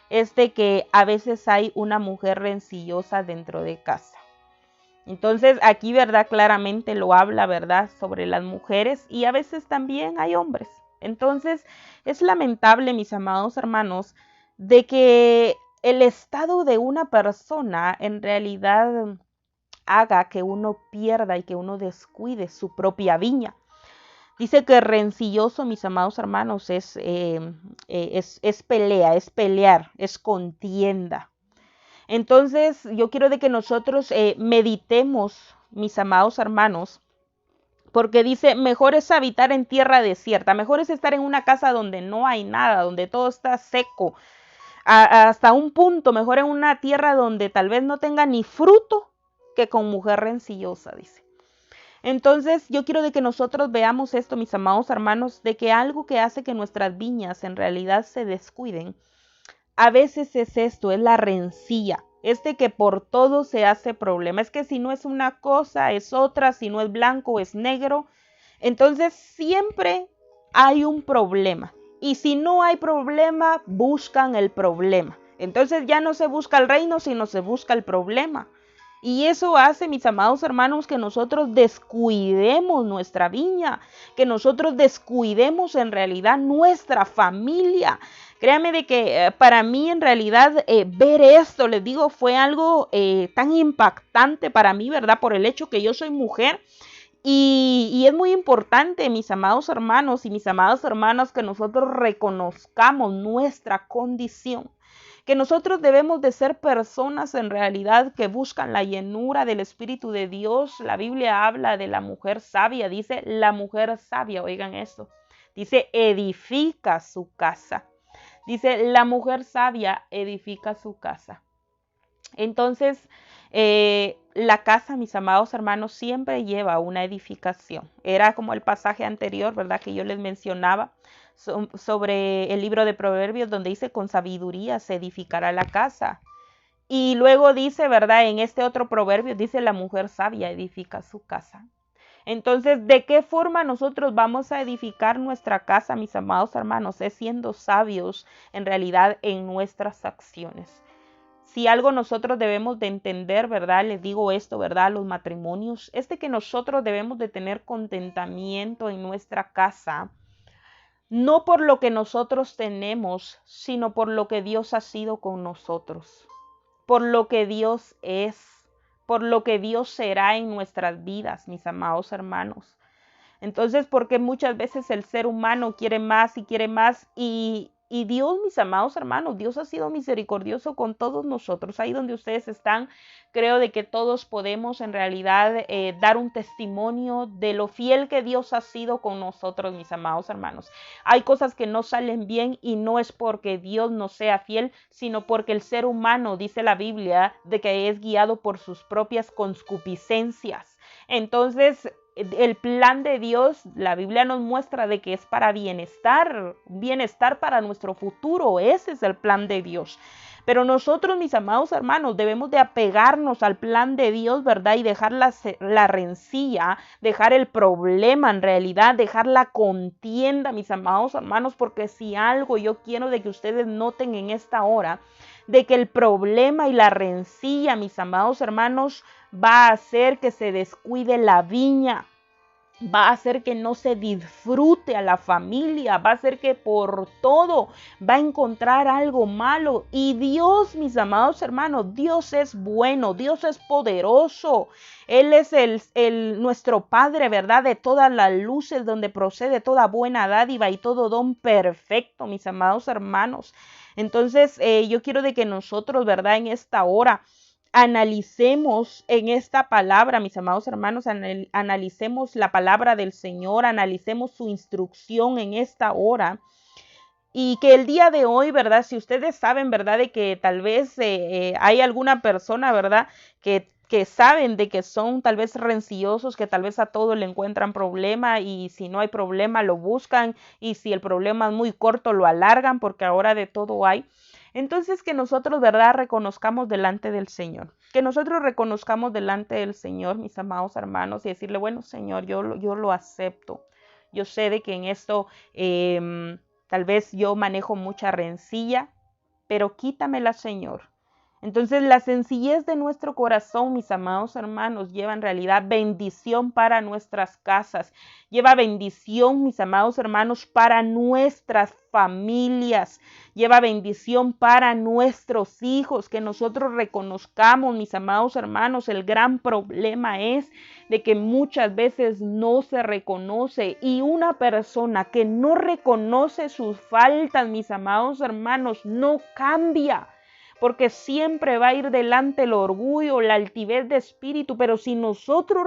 es de que a veces hay una mujer rencillosa dentro de casa. Entonces aquí, ¿verdad?, claramente lo habla, ¿verdad?, sobre las mujeres y a veces también hay hombres. Entonces es lamentable, mis amados hermanos, de que el estado de una persona en realidad haga que uno pierda y que uno descuide su propia viña. Dice que rencilloso, mis amados hermanos, es pelea, es pelear, es contienda. Entonces, yo quiero de que nosotros meditemos, mis amados hermanos, porque dice, mejor es habitar en tierra desierta, mejor es estar en una casa donde no hay nada, donde todo está seco, hasta un punto, mejor en una tierra donde tal vez no tenga ni fruto, que con mujer rencillosa, dice. Entonces yo quiero de que nosotros veamos esto, mis amados hermanos, de que algo que hace que nuestras viñas en realidad se descuiden, a veces es esto, es la rencilla. Que por todo se hace problema. Es que si no es una cosa, es otra. Si no es blanco, es negro. Entonces siempre hay un problema. Y si no hay problema, buscan el problema. Entonces ya no se busca el reino, sino se busca el problema. Y eso hace, mis amados hermanos, que nosotros descuidemos nuestra viña, que nosotros descuidemos en realidad nuestra familia. Créanme de que para mí en realidad ver esto, les digo, fue algo tan impactante para mí, ¿verdad? Por el hecho que yo soy mujer. Y es muy importante, mis amados hermanos y mis amadas hermanas, que nosotros reconozcamos nuestra condición. Que nosotros debemos de ser personas en realidad que buscan la llenura del Espíritu de Dios. La Biblia habla de la mujer sabia, dice la mujer sabia, oigan esto, dice edifica su casa. Dice la mujer sabia edifica su casa. Entonces, la casa, mis amados hermanos, siempre lleva una edificación. Era como el pasaje anterior, ¿verdad? Que yo les mencionaba sobre el libro de Proverbios, donde dice, con sabiduría se edificará la casa. Y luego dice, ¿verdad? En este otro proverbio dice, la mujer sabia edifica su casa. Entonces, ¿de qué forma nosotros vamos a edificar nuestra casa, mis amados hermanos? Es siendo sabios en realidad en nuestras acciones. Si algo nosotros debemos de entender, ¿verdad? Les digo esto, ¿verdad? Los matrimonios, que nosotros debemos de tener contentamiento en nuestra casa, no por lo que nosotros tenemos, sino por lo que Dios ha sido con nosotros, por lo que Dios es, por lo que Dios será en nuestras vidas, mis amados hermanos. Entonces, porque muchas veces el ser humano quiere más y Dios, mis amados hermanos, Dios ha sido misericordioso con todos nosotros. Ahí donde ustedes están, creo de que todos podemos en realidad dar un testimonio de lo fiel que Dios ha sido con nosotros, mis amados hermanos. Hay cosas que no salen bien y no es porque Dios no sea fiel, sino porque el ser humano, dice la Biblia, de que es guiado por sus propias concupiscencias. Entonces, el plan de Dios, la Biblia nos muestra de que es para bienestar para nuestro futuro. Ese es el plan de Dios. Pero nosotros, mis amados hermanos, debemos de apegarnos al plan de Dios, ¿verdad? Y dejar la rencilla, dejar el problema en realidad, dejar la contienda, mis amados hermanos, porque si algo yo quiero de que ustedes noten en esta hora, de que el problema y la rencilla, mis amados hermanos, va a hacer que se descuide la viña, va a hacer que no se disfrute a la familia, va a hacer que por todo va a encontrar algo malo. Y Dios, mis amados hermanos, Dios es bueno, Dios es poderoso. Él es nuestro Padre, ¿verdad? De todas las luces, donde procede toda buena dádiva y todo don perfecto, mis amados hermanos. Entonces, yo quiero de que nosotros, ¿verdad? En esta hora, analicemos en esta palabra, mis amados hermanos, analicemos la palabra del Señor, analicemos su instrucción en esta hora. Y que el día de hoy, ¿verdad? Si ustedes saben, ¿verdad? De que tal vez hay alguna persona, ¿verdad? Que saben de que son tal vez rencillosos, que tal vez a todo le encuentran problema y si no hay problema lo buscan y si el problema es muy corto lo alargan porque ahora de todo hay. Entonces que nosotros, ¿verdad? Reconozcamos delante del Señor. Que nosotros reconozcamos delante del Señor, mis amados hermanos, y decirle, bueno, Señor, yo lo acepto. Yo sé de que en esto tal vez yo manejo mucha rencilla, pero quítamela, Señor. Entonces la sencillez de nuestro corazón, mis amados hermanos, lleva en realidad bendición para nuestras casas. Lleva bendición, mis amados hermanos, para nuestras familias. Lleva bendición para nuestros hijos. Que nosotros reconozcamos, mis amados hermanos, el gran problema es de que muchas veces no se reconoce. Y una persona que no reconoce sus faltas, mis amados hermanos, no cambia. Porque siempre va a ir delante el orgullo, la altivez de espíritu, pero si nosotros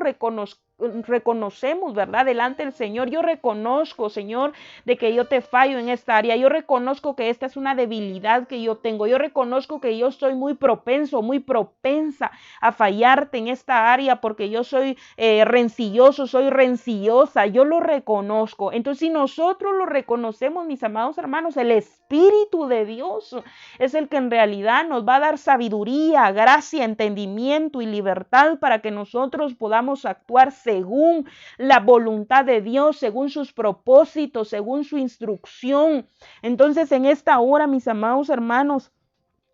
reconocemos, ¿verdad? Delante del Señor. Yo reconozco, Señor, de que yo te fallo en esta área. Yo reconozco que esta es una debilidad que yo tengo. Yo reconozco que yo soy muy propenso, muy propensa a fallarte en esta área porque yo soy rencilloso, soy rencillosa. Yo lo reconozco. Entonces, si nosotros lo reconocemos, mis amados hermanos, el Espíritu de Dios es el que en realidad nos va a dar sabiduría, gracia, entendimiento y libertad para que nosotros podamos actuar según la voluntad de Dios, según sus propósitos, según su instrucción. Entonces, en esta hora, mis amados hermanos,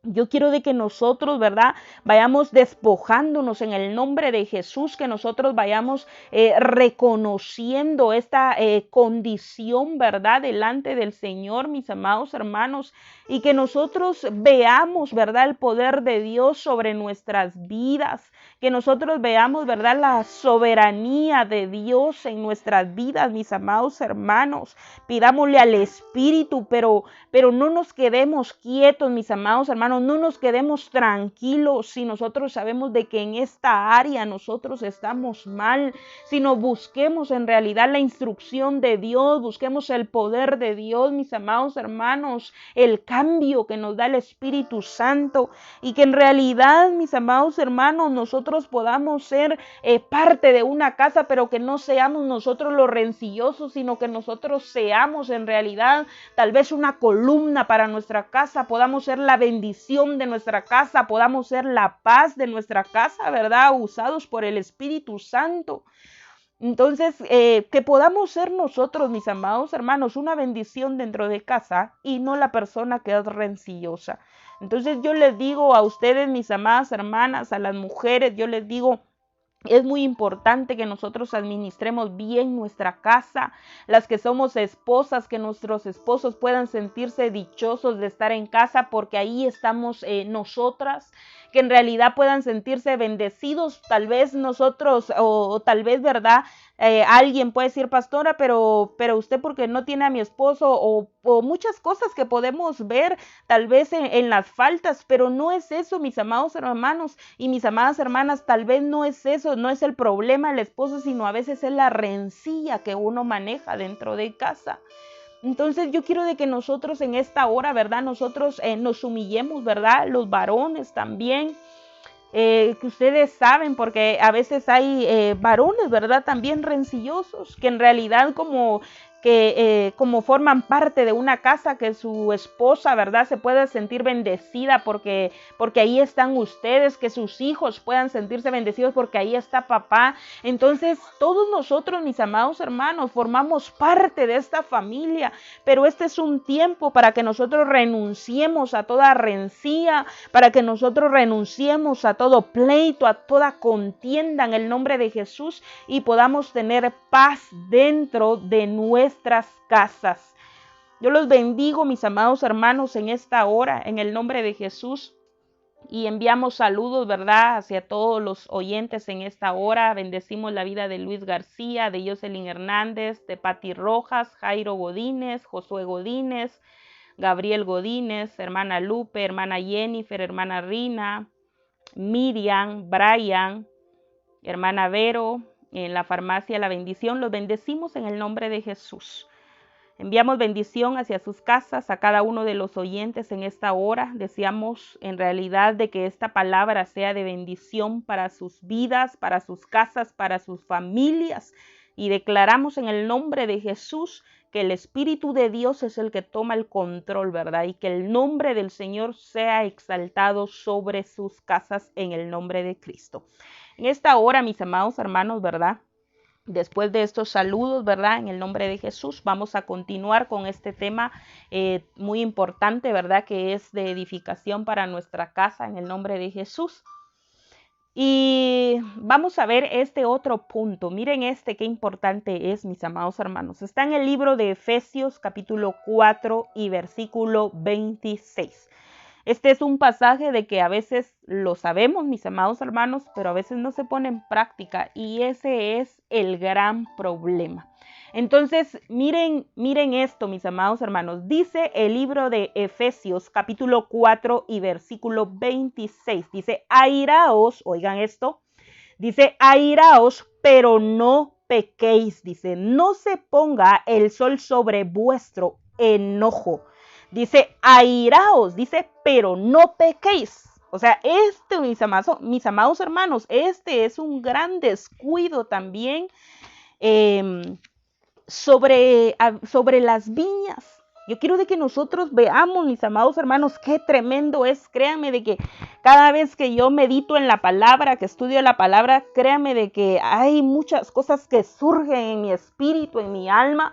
yo quiero de que nosotros, ¿verdad? Vayamos despojándonos en el nombre de Jesús, que nosotros vayamos reconociendo esta condición, ¿verdad? Delante del Señor, mis amados hermanos, y que nosotros veamos, ¿verdad? El poder de Dios sobre nuestras vidas, que nosotros veamos, ¿verdad? La soberanía de Dios en nuestras vidas, mis amados hermanos. Pidámosle al Espíritu, pero no nos quedemos quietos, mis amados hermanos. No nos quedemos tranquilos si nosotros sabemos de que en esta área nosotros estamos mal, sino busquemos en realidad la instrucción de Dios, busquemos el poder de Dios, mis amados hermanos, el cambio que nos da el Espíritu Santo y que en realidad, mis amados hermanos, nosotros podamos ser parte de una casa, pero que no seamos nosotros los rencillosos, sino que nosotros seamos en realidad tal vez una columna para nuestra casa, podamos ser la bendición de nuestra casa, podamos ser la paz de nuestra casa, ¿verdad? Usados por el Espíritu Santo. Entonces, que podamos ser nosotros, mis amados hermanos, una bendición dentro de casa y no la persona que es rencillosa. Entonces, yo les digo a ustedes, mis amadas hermanas, a las mujeres, yo les digo, es muy importante que nosotros administremos bien nuestra casa, las que somos esposas, que nuestros esposos puedan sentirse dichosos de estar en casa porque ahí estamos nosotras, que en realidad puedan sentirse bendecidos, tal vez nosotros o tal vez, ¿verdad? Alguien puede decir, pastora, pero usted porque no tiene a mi esposo o muchas cosas que podemos ver tal vez en las faltas, pero no es eso, mis amados hermanos y mis amadas hermanas, tal vez no es eso, no es el problema el esposo, sino a veces es la rencilla que uno maneja dentro de casa. Entonces yo quiero de que nosotros en esta hora, ¿verdad? Nosotros nos humillemos, ¿verdad? Los varones también, que ustedes saben, porque a veces hay varones, ¿verdad? También rencillosos, que en realidad como forman parte de una casa, que su esposa, ¿verdad? Se pueda sentir bendecida porque ahí están ustedes, que sus hijos puedan sentirse bendecidos porque ahí está papá. Entonces, todos nosotros, mis amados hermanos, formamos parte de esta familia, pero este es un tiempo para que nosotros renunciemos a toda rencilla, para que nosotros renunciemos a todo pleito, a toda contienda en el nombre de Jesús y podamos tener paz dentro de nuestras casas. Yo los bendigo, mis amados hermanos, en esta hora, en el nombre de Jesús. Y enviamos saludos, ¿verdad?, hacia todos los oyentes en esta hora. Bendecimos la vida de Luis García, de Jocelyn Hernández, de Pati Rojas, Jairo Godínez, Josué Godínez, Gabriel Godínez, hermana Lupe, hermana Jennifer, hermana Rina, Miriam, Brian, hermana Vero, en la farmacia La Bendición. Los bendecimos en el nombre de Jesús. Enviamos bendición hacia sus casas, a cada uno de los oyentes en esta hora. Deseamos en realidad de que esta palabra sea de bendición para sus vidas, para sus casas, para sus familias. Y declaramos en el nombre de Jesús que el Espíritu de Dios es el que toma el control, ¿verdad? Y que el nombre del Señor sea exaltado sobre sus casas en el nombre de Cristo. En esta hora, mis amados hermanos, ¿verdad? Después de estos saludos, ¿verdad? En el nombre de Jesús, vamos a continuar con este tema muy importante, ¿verdad? Que es de edificación para nuestra casa en el nombre de Jesús. Y vamos a ver este otro punto. Miren qué importante es, mis amados hermanos. Está en el libro de Efesios capítulo 4 y versículo 26. Este es un pasaje de que a veces lo sabemos, mis amados hermanos, pero a veces no se pone en práctica y ese es el gran problema. Entonces, miren esto, mis amados hermanos. Dice el libro de Efesios capítulo 4 y versículo 26. Dice, airaos, oigan esto, Dice, airaos, pero no pequéis. Dice, no se ponga el sol sobre vuestro enojo. Dice, airaos, dice, pero no pequéis. O sea, mis amados hermanos, este es un gran descuido también sobre las viñas. Yo quiero de que nosotros veamos, mis amados hermanos, qué tremendo es. Créanme de que cada vez que yo medito en la palabra, que estudio la palabra, créanme de que hay muchas cosas que surgen en mi espíritu, en mi alma,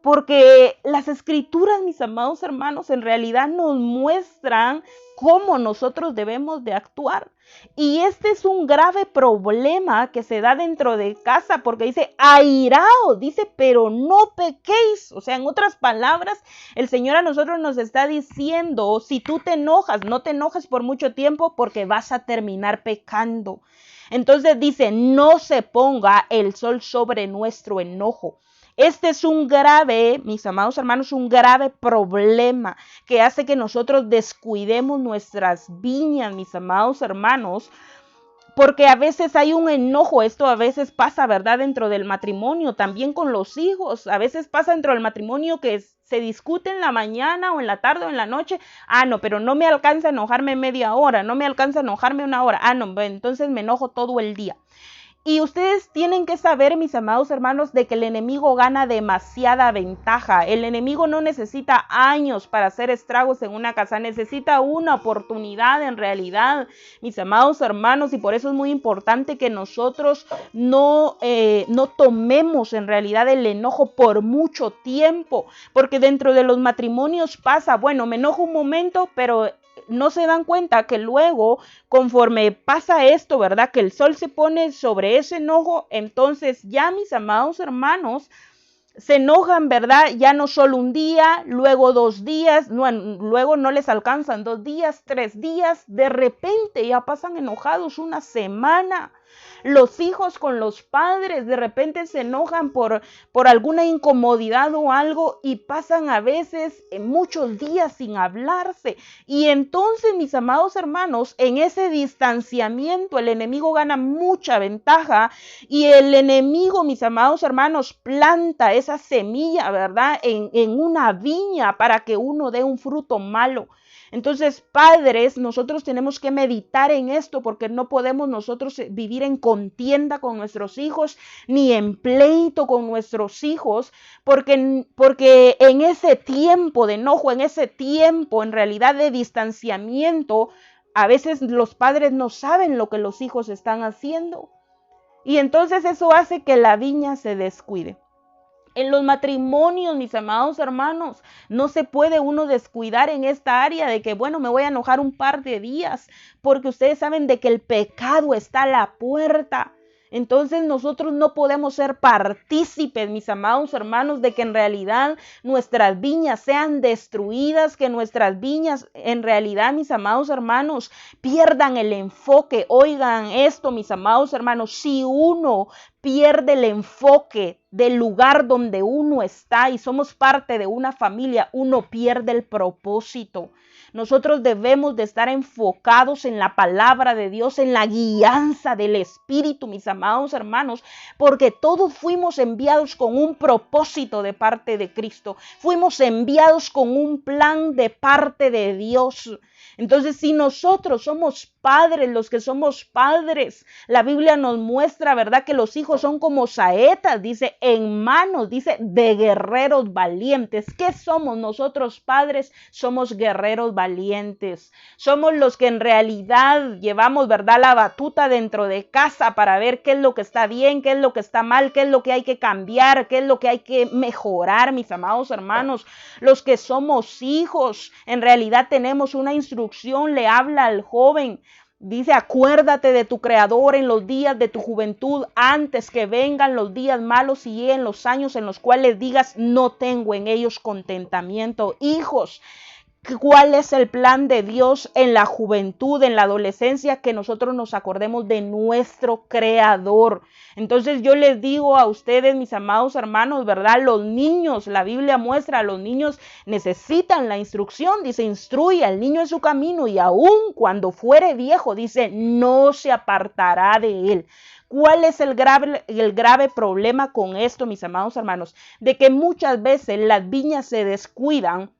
porque las escrituras, mis amados hermanos, en realidad nos muestran cómo nosotros debemos de actuar. Y este es un grave problema que se da dentro de casa, porque dice, airaos, dice, pero no pequéis. O sea, en otras palabras, el Señor a nosotros nos está diciendo, si tú te enojas, no te enojes por mucho tiempo porque vas a terminar pecando. Entonces dice, no se ponga el sol sobre nuestro enojo. Este es un grave, mis amados hermanos, un grave problema que hace que nosotros descuidemos nuestras viñas, mis amados hermanos, porque a veces hay un enojo. Esto a veces pasa, ¿verdad?, dentro del matrimonio, también con los hijos. A veces pasa dentro del matrimonio que se discute en la mañana o en la tarde o en la noche. No, pero no me alcanza a enojarme media hora, no me alcanza a enojarme una hora. No, entonces me enojo todo el día. Y ustedes tienen que saber, mis amados hermanos, de que el enemigo gana demasiada ventaja. El enemigo no necesita años para hacer estragos en una casa, necesita una oportunidad en realidad, mis amados hermanos, y por eso es muy importante que nosotros no tomemos en realidad el enojo por mucho tiempo, porque dentro de los matrimonios pasa, bueno, me enojo un momento, pero no se dan cuenta que luego, conforme pasa esto, ¿verdad?, que el sol se pone sobre ese enojo, entonces ya, mis amados hermanos, se enojan, ¿verdad? Ya no solo un día, luego 2 días, luego no les alcanzan 2 días, 3 días, de repente ya pasan enojados una semana. Los hijos con los padres de repente se enojan por alguna incomodidad o algo y pasan a veces muchos días sin hablarse. Y entonces, mis amados hermanos, en ese distanciamiento el enemigo gana mucha ventaja y el enemigo, mis amados hermanos, planta esa semilla, ¿verdad?, en una viña para que uno dé un fruto malo. Entonces, padres, nosotros tenemos que meditar en esto porque no podemos nosotros vivir en contienda con nuestros hijos ni en pleito con nuestros hijos porque en ese tiempo de enojo, en ese tiempo en realidad de distanciamiento, a veces los padres no saben lo que los hijos están haciendo y entonces eso hace que la viña se descuide. En los matrimonios, mis amados hermanos, no se puede uno descuidar en esta área de que, bueno, me voy a enojar un par de días, porque ustedes saben de que el pecado está a la puerta. Entonces nosotros no podemos ser partícipes, mis amados hermanos, de que en realidad nuestras viñas sean destruidas, que nuestras viñas en realidad, mis amados hermanos, pierdan el enfoque. Oigan esto, mis amados hermanos, si uno pierde el enfoque del lugar donde uno está y somos parte de una familia, uno pierde el propósito. Nosotros debemos de estar enfocados en la palabra de Dios, en la guianza del Espíritu, mis amados hermanos, porque todos fuimos enviados con un propósito de parte de Cristo. Fuimos enviados con un plan de parte de Dios. Entonces, si nosotros somos padres, los que somos padres, la Biblia nos muestra, ¿verdad?, que los hijos son como saetas, dice, en manos, dice, de guerreros valientes. ¿Qué somos nosotros, padres? Somos guerreros valientes. Somos los que en realidad llevamos, ¿verdad?, la batuta dentro de casa para ver qué es lo que está bien, qué es lo que está mal, qué es lo que hay que cambiar, qué es lo que hay que mejorar, mis amados hermanos. Los que somos hijos, en realidad tenemos una instrucción, le habla al joven. Dice, acuérdate de tu Creador en los días de tu juventud, antes que vengan los días malos y lleguen los años en los cuales digas, no tengo en ellos contentamiento. Hijos, ¿cuál es el plan de Dios en la juventud, en la adolescencia? Que nosotros nos acordemos de nuestro Creador. Entonces yo les digo a ustedes, mis amados hermanos, ¿verdad? Los niños, la Biblia muestra, los niños necesitan la instrucción. Dice, instruye al niño en su camino y aun cuando fuere viejo, dice, no se apartará de él. ¿Cuál es el grave problema con esto, mis amados hermanos? De que muchas veces las viñas se descuidan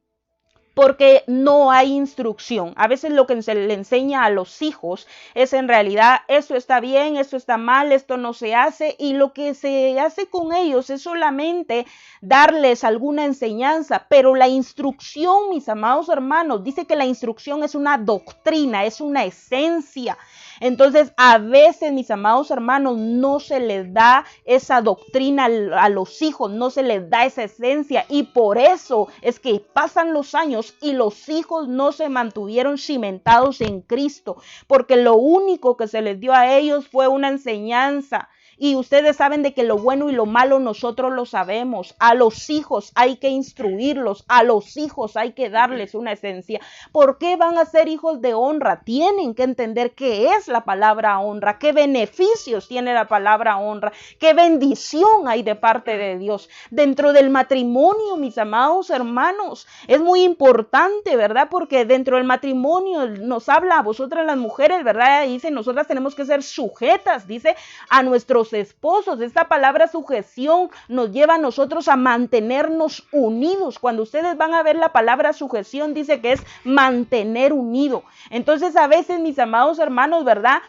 porque no hay instrucción. A veces lo que se le enseña a los hijos es en realidad esto está bien, esto está mal, esto no se hace, y lo que se hace con ellos es solamente darles alguna enseñanza, pero la instrucción, mis amados hermanos, dice que la instrucción es una doctrina, es una esencia. Entonces, a veces, mis amados hermanos, no se les da esa doctrina a los hijos, no se les da esa esencia, y por eso es que pasan los años y los hijos no se mantuvieron cimentados en Cristo, porque lo único que se les dio a ellos fue una enseñanza. Y ustedes saben de que lo bueno y lo malo nosotros lo sabemos. A los hijos hay que instruirlos, a los hijos hay que darles una esencia. ¿Por qué van a ser hijos de honra? Tienen que entender qué es la palabra honra, qué beneficios tiene la palabra honra, qué bendición hay de parte de Dios. Dentro del matrimonio, mis amados hermanos, es muy importante, ¿verdad? Porque dentro del matrimonio nos habla a vosotras las mujeres, ¿verdad? Dice, nosotras tenemos que ser sujetas, dice, a nuestros esposos. Esta palabra sujeción nos lleva a nosotros a mantenernos unidos. Cuando ustedes van a ver la palabra sujeción, dice que es mantener unido. Entonces, a veces, mis amados hermanos, ¿verdad?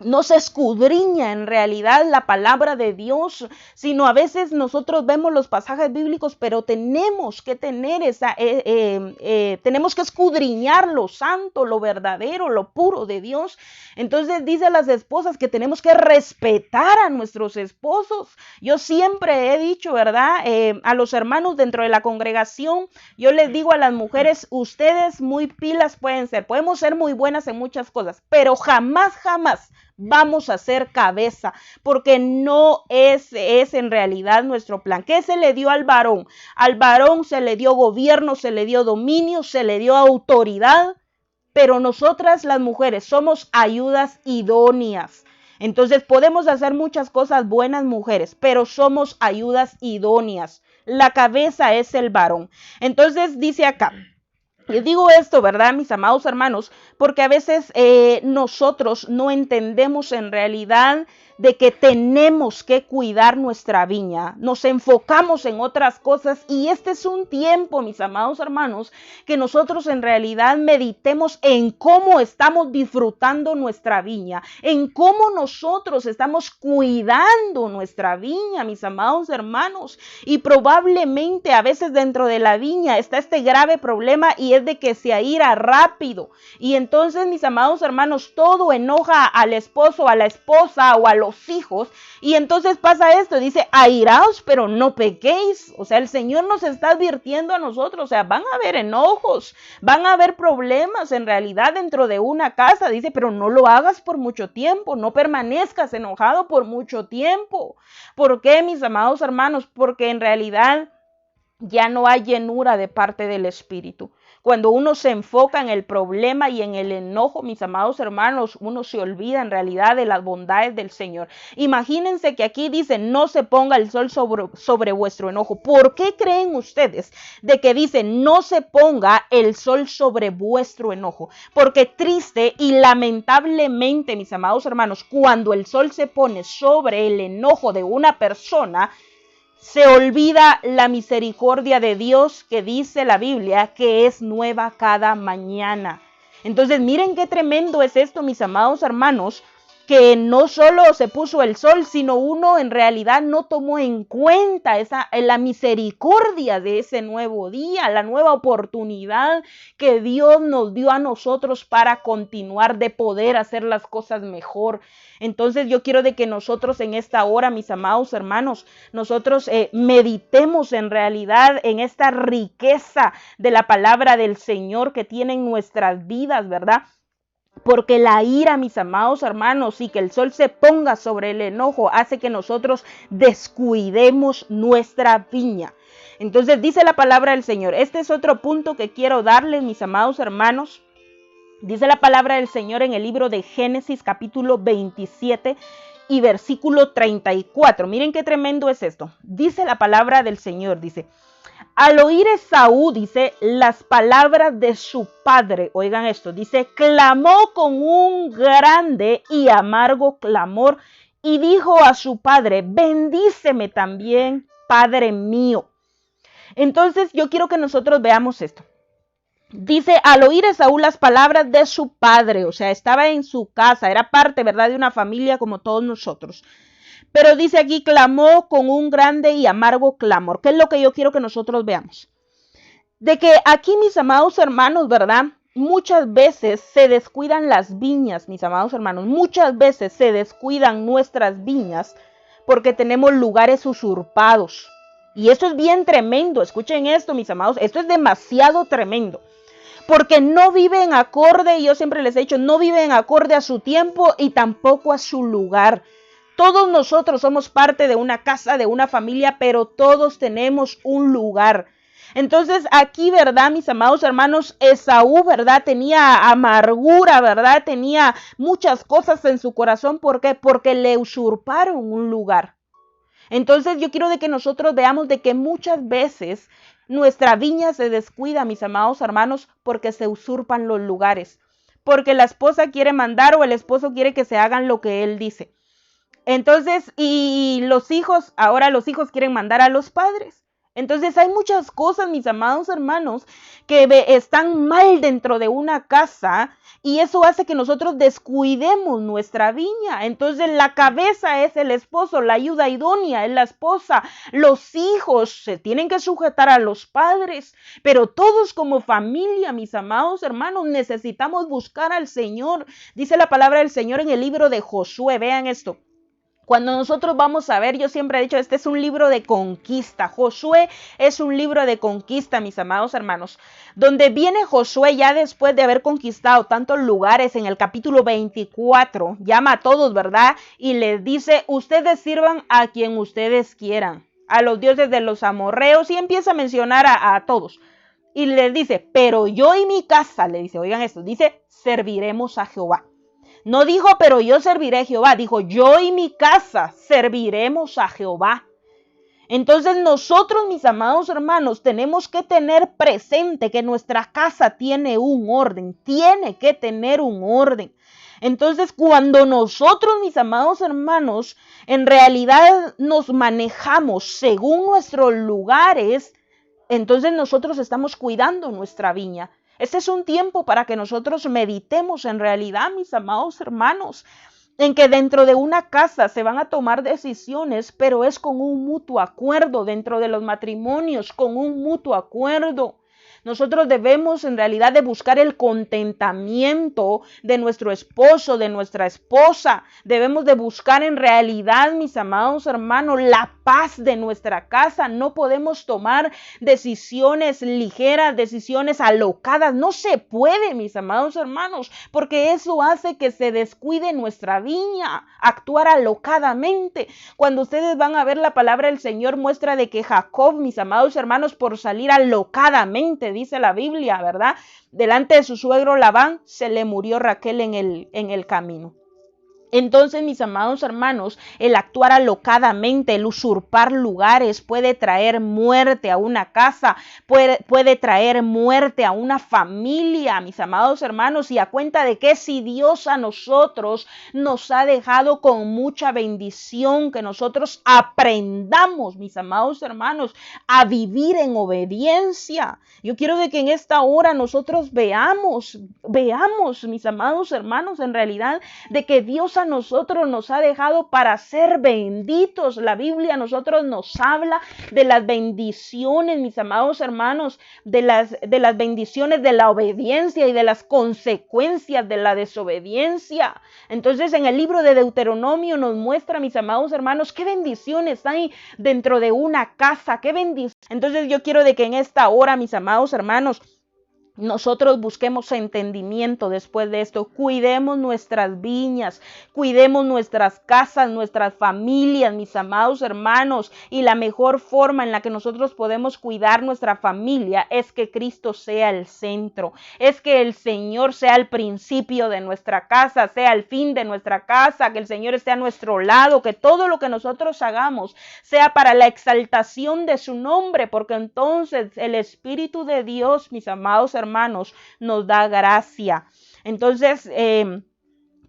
No se escudriña en realidad la palabra de Dios, sino a veces nosotros vemos los pasajes bíblicos, pero tenemos que tener tenemos que escudriñar lo santo, lo verdadero, lo puro de Dios. Entonces dice a las esposas que tenemos que respetar a nuestros esposos. Yo siempre he dicho, ¿verdad? A los hermanos dentro de la congregación, yo les digo a las mujeres, ustedes muy pilas pueden ser, podemos ser muy buenas en muchas cosas, pero jamás vamos a ser cabeza, porque no es en realidad nuestro plan. ¿Qué se le dio al varón? Al varón se le dio gobierno, se le dio dominio, se le dio autoridad, pero nosotras las mujeres somos ayudas idóneas. Entonces podemos hacer muchas cosas buenas, mujeres, pero somos ayudas idóneas. La cabeza es el varón. Entonces dice acá, les digo esto, ¿verdad, mis amados hermanos? Porque a veces nosotros no entendemos en realidad de que tenemos que cuidar nuestra viña. Nos enfocamos en otras cosas, y este es un tiempo, mis amados hermanos, que nosotros en realidad meditemos en cómo estamos disfrutando nuestra viña, en cómo nosotros estamos cuidando nuestra viña, mis amados hermanos. Y probablemente a veces dentro de la viña está este grave problema, y es de que se aira rápido. Y entonces, mis amados hermanos, todo enoja al esposo, a la esposa o a los hijos, y entonces pasa esto, dice, airaos, pero no pequéis. O sea, el Señor nos está advirtiendo a nosotros, o sea, van a haber enojos, van a haber problemas en realidad dentro de una casa, dice, pero no lo hagas por mucho tiempo, no permanezcas enojado por mucho tiempo. ¿Por qué, mis amados hermanos? Porque en realidad ya no hay llenura de parte del Espíritu. Cuando uno se enfoca en el problema y en el enojo, mis amados hermanos, uno se olvida en realidad de las bondades del Señor. Imagínense que aquí dice, no se ponga el sol sobre vuestro enojo. ¿Por qué creen ustedes de que dice, no se ponga el sol sobre vuestro enojo? Porque triste y lamentablemente, mis amados hermanos, cuando el sol se pone sobre el enojo de una persona, se olvida la misericordia de Dios, que dice la Biblia que es nueva cada mañana. Entonces, miren qué tremendo es esto, mis amados hermanos, que no solo se puso el sol, sino uno en realidad no tomó en cuenta la misericordia de ese nuevo día, la nueva oportunidad que Dios nos dio a nosotros para continuar de poder hacer las cosas mejor. Entonces yo quiero de que nosotros en esta hora, mis amados hermanos, nosotros meditemos en realidad en esta riqueza de la palabra del Señor que tiene en nuestras vidas, ¿verdad? Porque la ira, mis amados hermanos, y que el sol se ponga sobre el enojo hace que nosotros descuidemos nuestra viña. Entonces dice la palabra del Señor. Este es otro punto que quiero darles, mis amados hermanos. Dice la palabra del Señor en el libro de Génesis capítulo 27 y versículo 34. Miren qué tremendo es esto. Dice la palabra del Señor, dice: Al oír Esaú, dice, las palabras de su padre, oigan esto, dice, clamó con un grande y amargo clamor y dijo a su padre, bendíceme también, Padre mío. Entonces yo quiero que nosotros veamos esto. Dice, al oír Esaú las palabras de su padre, o sea, estaba en su casa, era parte, ¿verdad?, de una familia como todos nosotros. Pero dice aquí, clamó con un grande y amargo clamor. ¿Qué es lo que yo quiero que nosotros veamos? De que aquí, mis amados hermanos, ¿verdad? Muchas veces se descuidan las viñas, mis amados hermanos. Muchas veces se descuidan nuestras viñas porque tenemos lugares usurpados. Y esto es bien tremendo. Escuchen esto, mis amados. Esto es demasiado tremendo. Porque no viven acorde, y yo siempre les he dicho, no viven acorde a su tiempo y tampoco a su lugar. Todos nosotros somos parte de una casa, de una familia, pero todos tenemos un lugar. Entonces aquí, ¿verdad, mis amados hermanos? Esaú, ¿verdad? Tenía amargura, ¿verdad? Tenía muchas cosas en su corazón. ¿Por qué? Porque le usurparon un lugar. Entonces yo quiero de que nosotros veamos de que muchas veces nuestra viña se descuida, mis amados hermanos, porque se usurpan los lugares. Porque la esposa quiere mandar o el esposo quiere que se hagan lo que él dice. Entonces, y los hijos, ahora los hijos quieren mandar a los padres. Entonces hay muchas cosas, mis amados hermanos, que están mal dentro de una casa y eso hace que nosotros descuidemos nuestra viña. Entonces la cabeza es el esposo, la ayuda idónea es la esposa, los hijos se tienen que sujetar a los padres, pero todos como familia, mis amados hermanos, necesitamos buscar al Señor. Dice la palabra del Señor en el libro de Josué, vean esto. Cuando nosotros vamos a ver, yo siempre he dicho, este es un libro de conquista. Josué es un libro de conquista, mis amados hermanos. Donde viene Josué ya después de haber conquistado tantos lugares, en el capítulo 24, llama a todos, ¿verdad? Y les dice, ustedes sirvan a quien ustedes quieran, a los dioses de los amorreos, y empieza a mencionar a todos. Y les dice, pero yo y mi casa, le dice, oigan esto, dice, serviremos a Jehová. No dijo, pero yo serviré a Jehová. Dijo, yo y mi casa serviremos a Jehová. Entonces nosotros, mis amados hermanos, tenemos que tener presente que nuestra casa tiene un orden. Tiene que tener un orden. Entonces, cuando nosotros, mis amados hermanos, en realidad nos manejamos según nuestros lugares, entonces nosotros estamos cuidando nuestra viña. Este es un tiempo para que nosotros meditemos en realidad, mis amados hermanos, en que dentro de una casa se van a tomar decisiones, pero es con un mutuo acuerdo, dentro de los matrimonios, con un mutuo acuerdo. Nosotros debemos en realidad de buscar el contentamiento de nuestro esposo, de nuestra esposa. Debemos de buscar en realidad, mis amados hermanos, la paz de nuestra casa. No podemos tomar decisiones ligeras, decisiones alocadas. No se puede, mis amados hermanos, porque eso hace que se descuide nuestra viña, actuar alocadamente. Cuando ustedes van a ver la palabra del Señor, muestra de que Jacob, mis amados hermanos, por salir alocadamente, dice la Biblia, ¿verdad? Delante de su suegro Labán, se le murió Raquel en el camino. Entonces, mis amados hermanos, el actuar alocadamente, el usurpar lugares puede traer muerte a una casa, puede traer muerte a una familia, mis amados hermanos, y a cuenta de que si Dios a nosotros nos ha dejado con mucha bendición, que nosotros aprendamos, mis amados hermanos, a vivir en obediencia. Yo quiero de que en esta hora nosotros veamos, mis amados hermanos, en realidad, de que Dios a nosotros nos ha dejado para ser benditos. La Biblia a nosotros nos habla de las bendiciones, mis amados hermanos, de las bendiciones de la obediencia y de las consecuencias de la desobediencia. Entonces, en el libro de Deuteronomio nos muestra, mis amados hermanos, qué bendiciones hay dentro de una casa, qué bendiciones. Entonces, yo quiero de que en esta hora, mis amados hermanos, nosotros busquemos entendimiento después de esto. Cuidemos nuestras viñas, cuidemos nuestras casas, nuestras familias, mis amados hermanos. Y la mejor forma en la que nosotros podemos cuidar nuestra familia es que Cristo sea el centro. Es que el Señor sea el principio de nuestra casa, sea el fin de nuestra casa, que el Señor esté a nuestro lado, que todo lo que nosotros hagamos sea para la exaltación de su nombre, porque entonces el Espíritu de Dios, mis amados hermanos, nos da gracia. Entonces,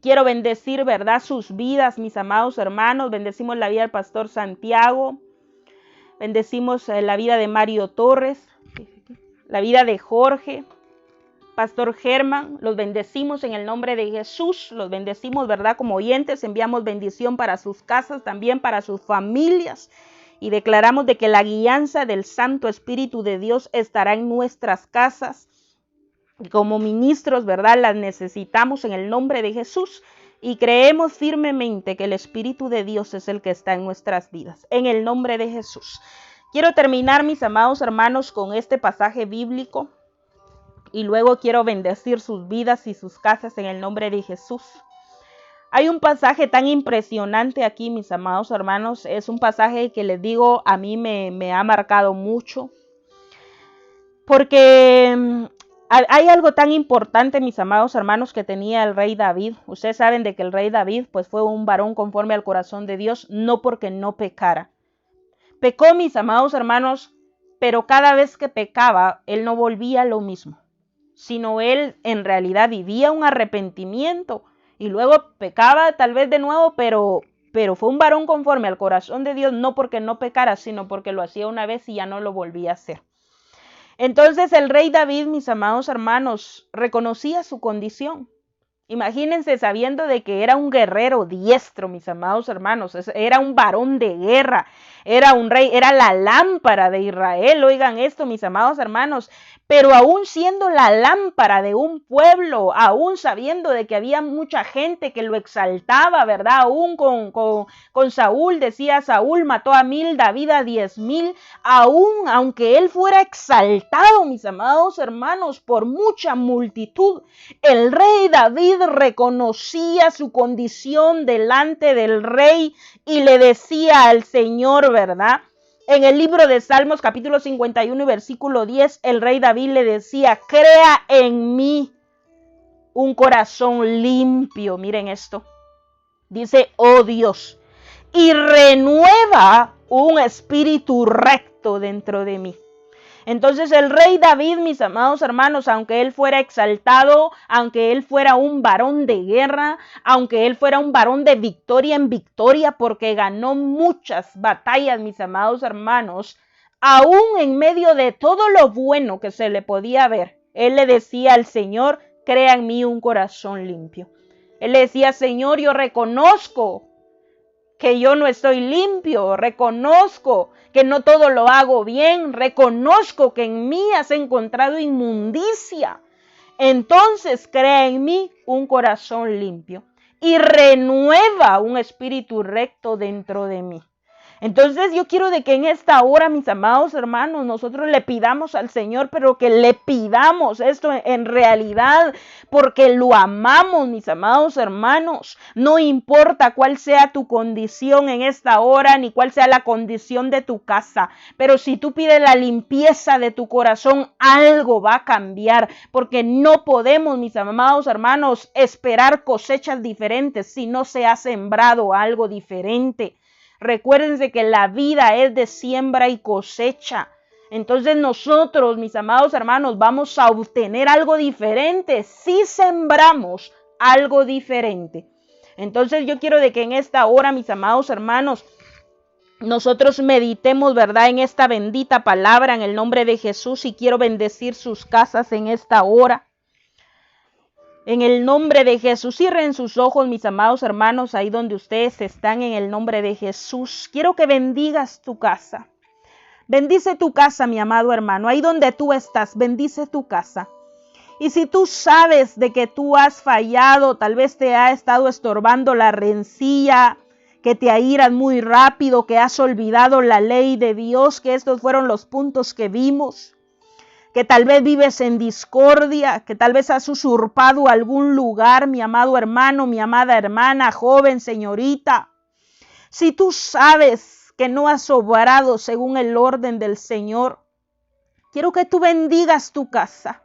quiero bendecir, ¿verdad?, sus vidas, mis amados hermanos. Bendecimos la vida del pastor Santiago. Bendecimos la vida de Mario Torres, la vida de Jorge, pastor Germán. Los bendecimos en el nombre de Jesús. Los bendecimos, ¿verdad?, como oyentes. Enviamos bendición para sus casas, también para sus familias. Y declaramos de que la guianza del Santo Espíritu de Dios estará en nuestras casas. Como ministros, ¿verdad?, las necesitamos en el nombre de Jesús. Y creemos firmemente que el Espíritu de Dios es el que está en nuestras vidas. En el nombre de Jesús. Quiero terminar, mis amados hermanos, con este pasaje bíblico. Y luego quiero bendecir sus vidas y sus casas en el nombre de Jesús. Hay un pasaje tan impresionante aquí, mis amados hermanos. Es un pasaje que les digo, a mí me ha marcado mucho. Porque hay algo tan importante, mis amados hermanos, que tenía el rey David. Ustedes saben de que el rey David pues fue un varón conforme al corazón de Dios, no porque no pecara. Pecó, mis amados hermanos, pero cada vez que pecaba, él no volvía a lo mismo, sino él en realidad vivía un arrepentimiento y luego pecaba tal vez de nuevo, pero fue un varón conforme al corazón de Dios, no porque no pecara, sino porque lo hacía una vez y ya no lo volvía a hacer. Entonces el rey David, mis amados hermanos, reconocía su condición. Imagínense sabiendo de que era un guerrero diestro, mis amados hermanos, era un varón de guerra, era un rey, era la lámpara de Israel. Oigan esto, mis amados hermanos, pero aún siendo la lámpara de un pueblo, aún sabiendo de que había mucha gente que lo exaltaba, ¿verdad? Aún con Saúl, decía Saúl mató a 1000, David a 10,000, aún aunque él fuera exaltado, mis amados hermanos, por mucha multitud, el rey David reconocía su condición delante del rey y le decía al Señor, ¿verdad? En el libro de Salmos, capítulo 51 y versículo 10, el rey David le decía, crea en mí un corazón limpio. Miren esto. Dice, oh Dios, y renueva un espíritu recto dentro de mí. Entonces el rey David, mis amados hermanos, aunque él fuera exaltado, aunque él fuera un varón de guerra, aunque él fuera un varón de victoria en victoria, porque ganó muchas batallas, mis amados hermanos, aún en medio de todo lo bueno que se le podía ver, él le decía al Señor, crea en mí un corazón limpio. Él le decía, Señor, yo reconozco que yo no estoy limpio, reconozco que no todo lo hago bien, reconozco que en mí has encontrado inmundicia. Entonces crea en mí un corazón limpio y renueva un espíritu recto dentro de mí. Entonces yo quiero de que en esta hora, mis amados hermanos, nosotros le pidamos al Señor, pero que le pidamos esto en realidad porque lo amamos, mis amados hermanos. No importa cuál sea tu condición en esta hora, ni cuál sea la condición de tu casa, pero si tú pides la limpieza de tu corazón, algo va a cambiar, porque no podemos, mis amados hermanos, esperar cosechas diferentes si no se ha sembrado algo diferente. Recuérdense que la vida es de siembra y cosecha. Entonces nosotros, mis amados hermanos, vamos a obtener algo diferente si sembramos algo diferente. Entonces yo quiero de que en esta hora, mis amados hermanos, nosotros meditemos, ¿verdad?, en esta bendita palabra en el nombre de Jesús, y quiero bendecir sus casas en esta hora. En el nombre de Jesús, cierren sus ojos, mis amados hermanos, ahí donde ustedes están, en el nombre de Jesús. Quiero que bendigas tu casa. Bendice tu casa, mi amado hermano. Ahí donde tú estás, bendice tu casa. Y si tú sabes de que tú has fallado, tal vez te ha estado estorbando la rencilla, que te airas muy rápido, que has olvidado la ley de Dios, que estos fueron los puntos que vimos. que tal vez vives en discordia, que tal vez has usurpado algún lugar, mi amado hermano, mi amada hermana, joven, señorita. Si tú sabes que no has obrado según el orden del Señor, quiero que tú bendigas tu casa,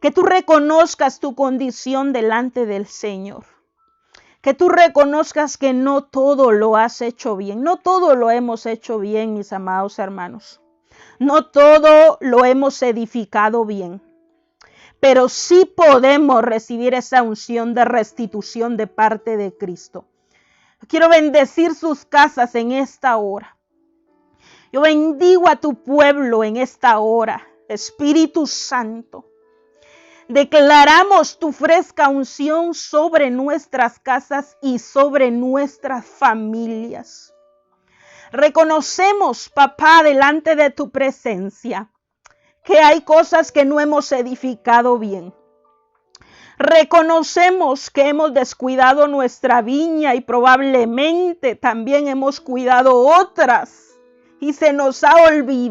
que tú reconozcas tu condición delante del Señor, que tú reconozcas que no todo lo has hecho bien, no todo lo hemos hecho bien, mis amados hermanos. No todo lo hemos edificado bien, pero sí podemos recibir esa unción de restitución de parte de Cristo. Quiero bendecir sus casas en esta hora. Yo bendigo a tu pueblo en esta hora, Espíritu Santo. Declaramos tu fresca unción sobre nuestras casas y sobre nuestras familias. Reconocemos, papá, delante de tu presencia, que hay cosas que no hemos edificado bien. Reconocemos que hemos descuidado nuestra viña y probablemente también hemos cuidado otras y se nos ha olvidado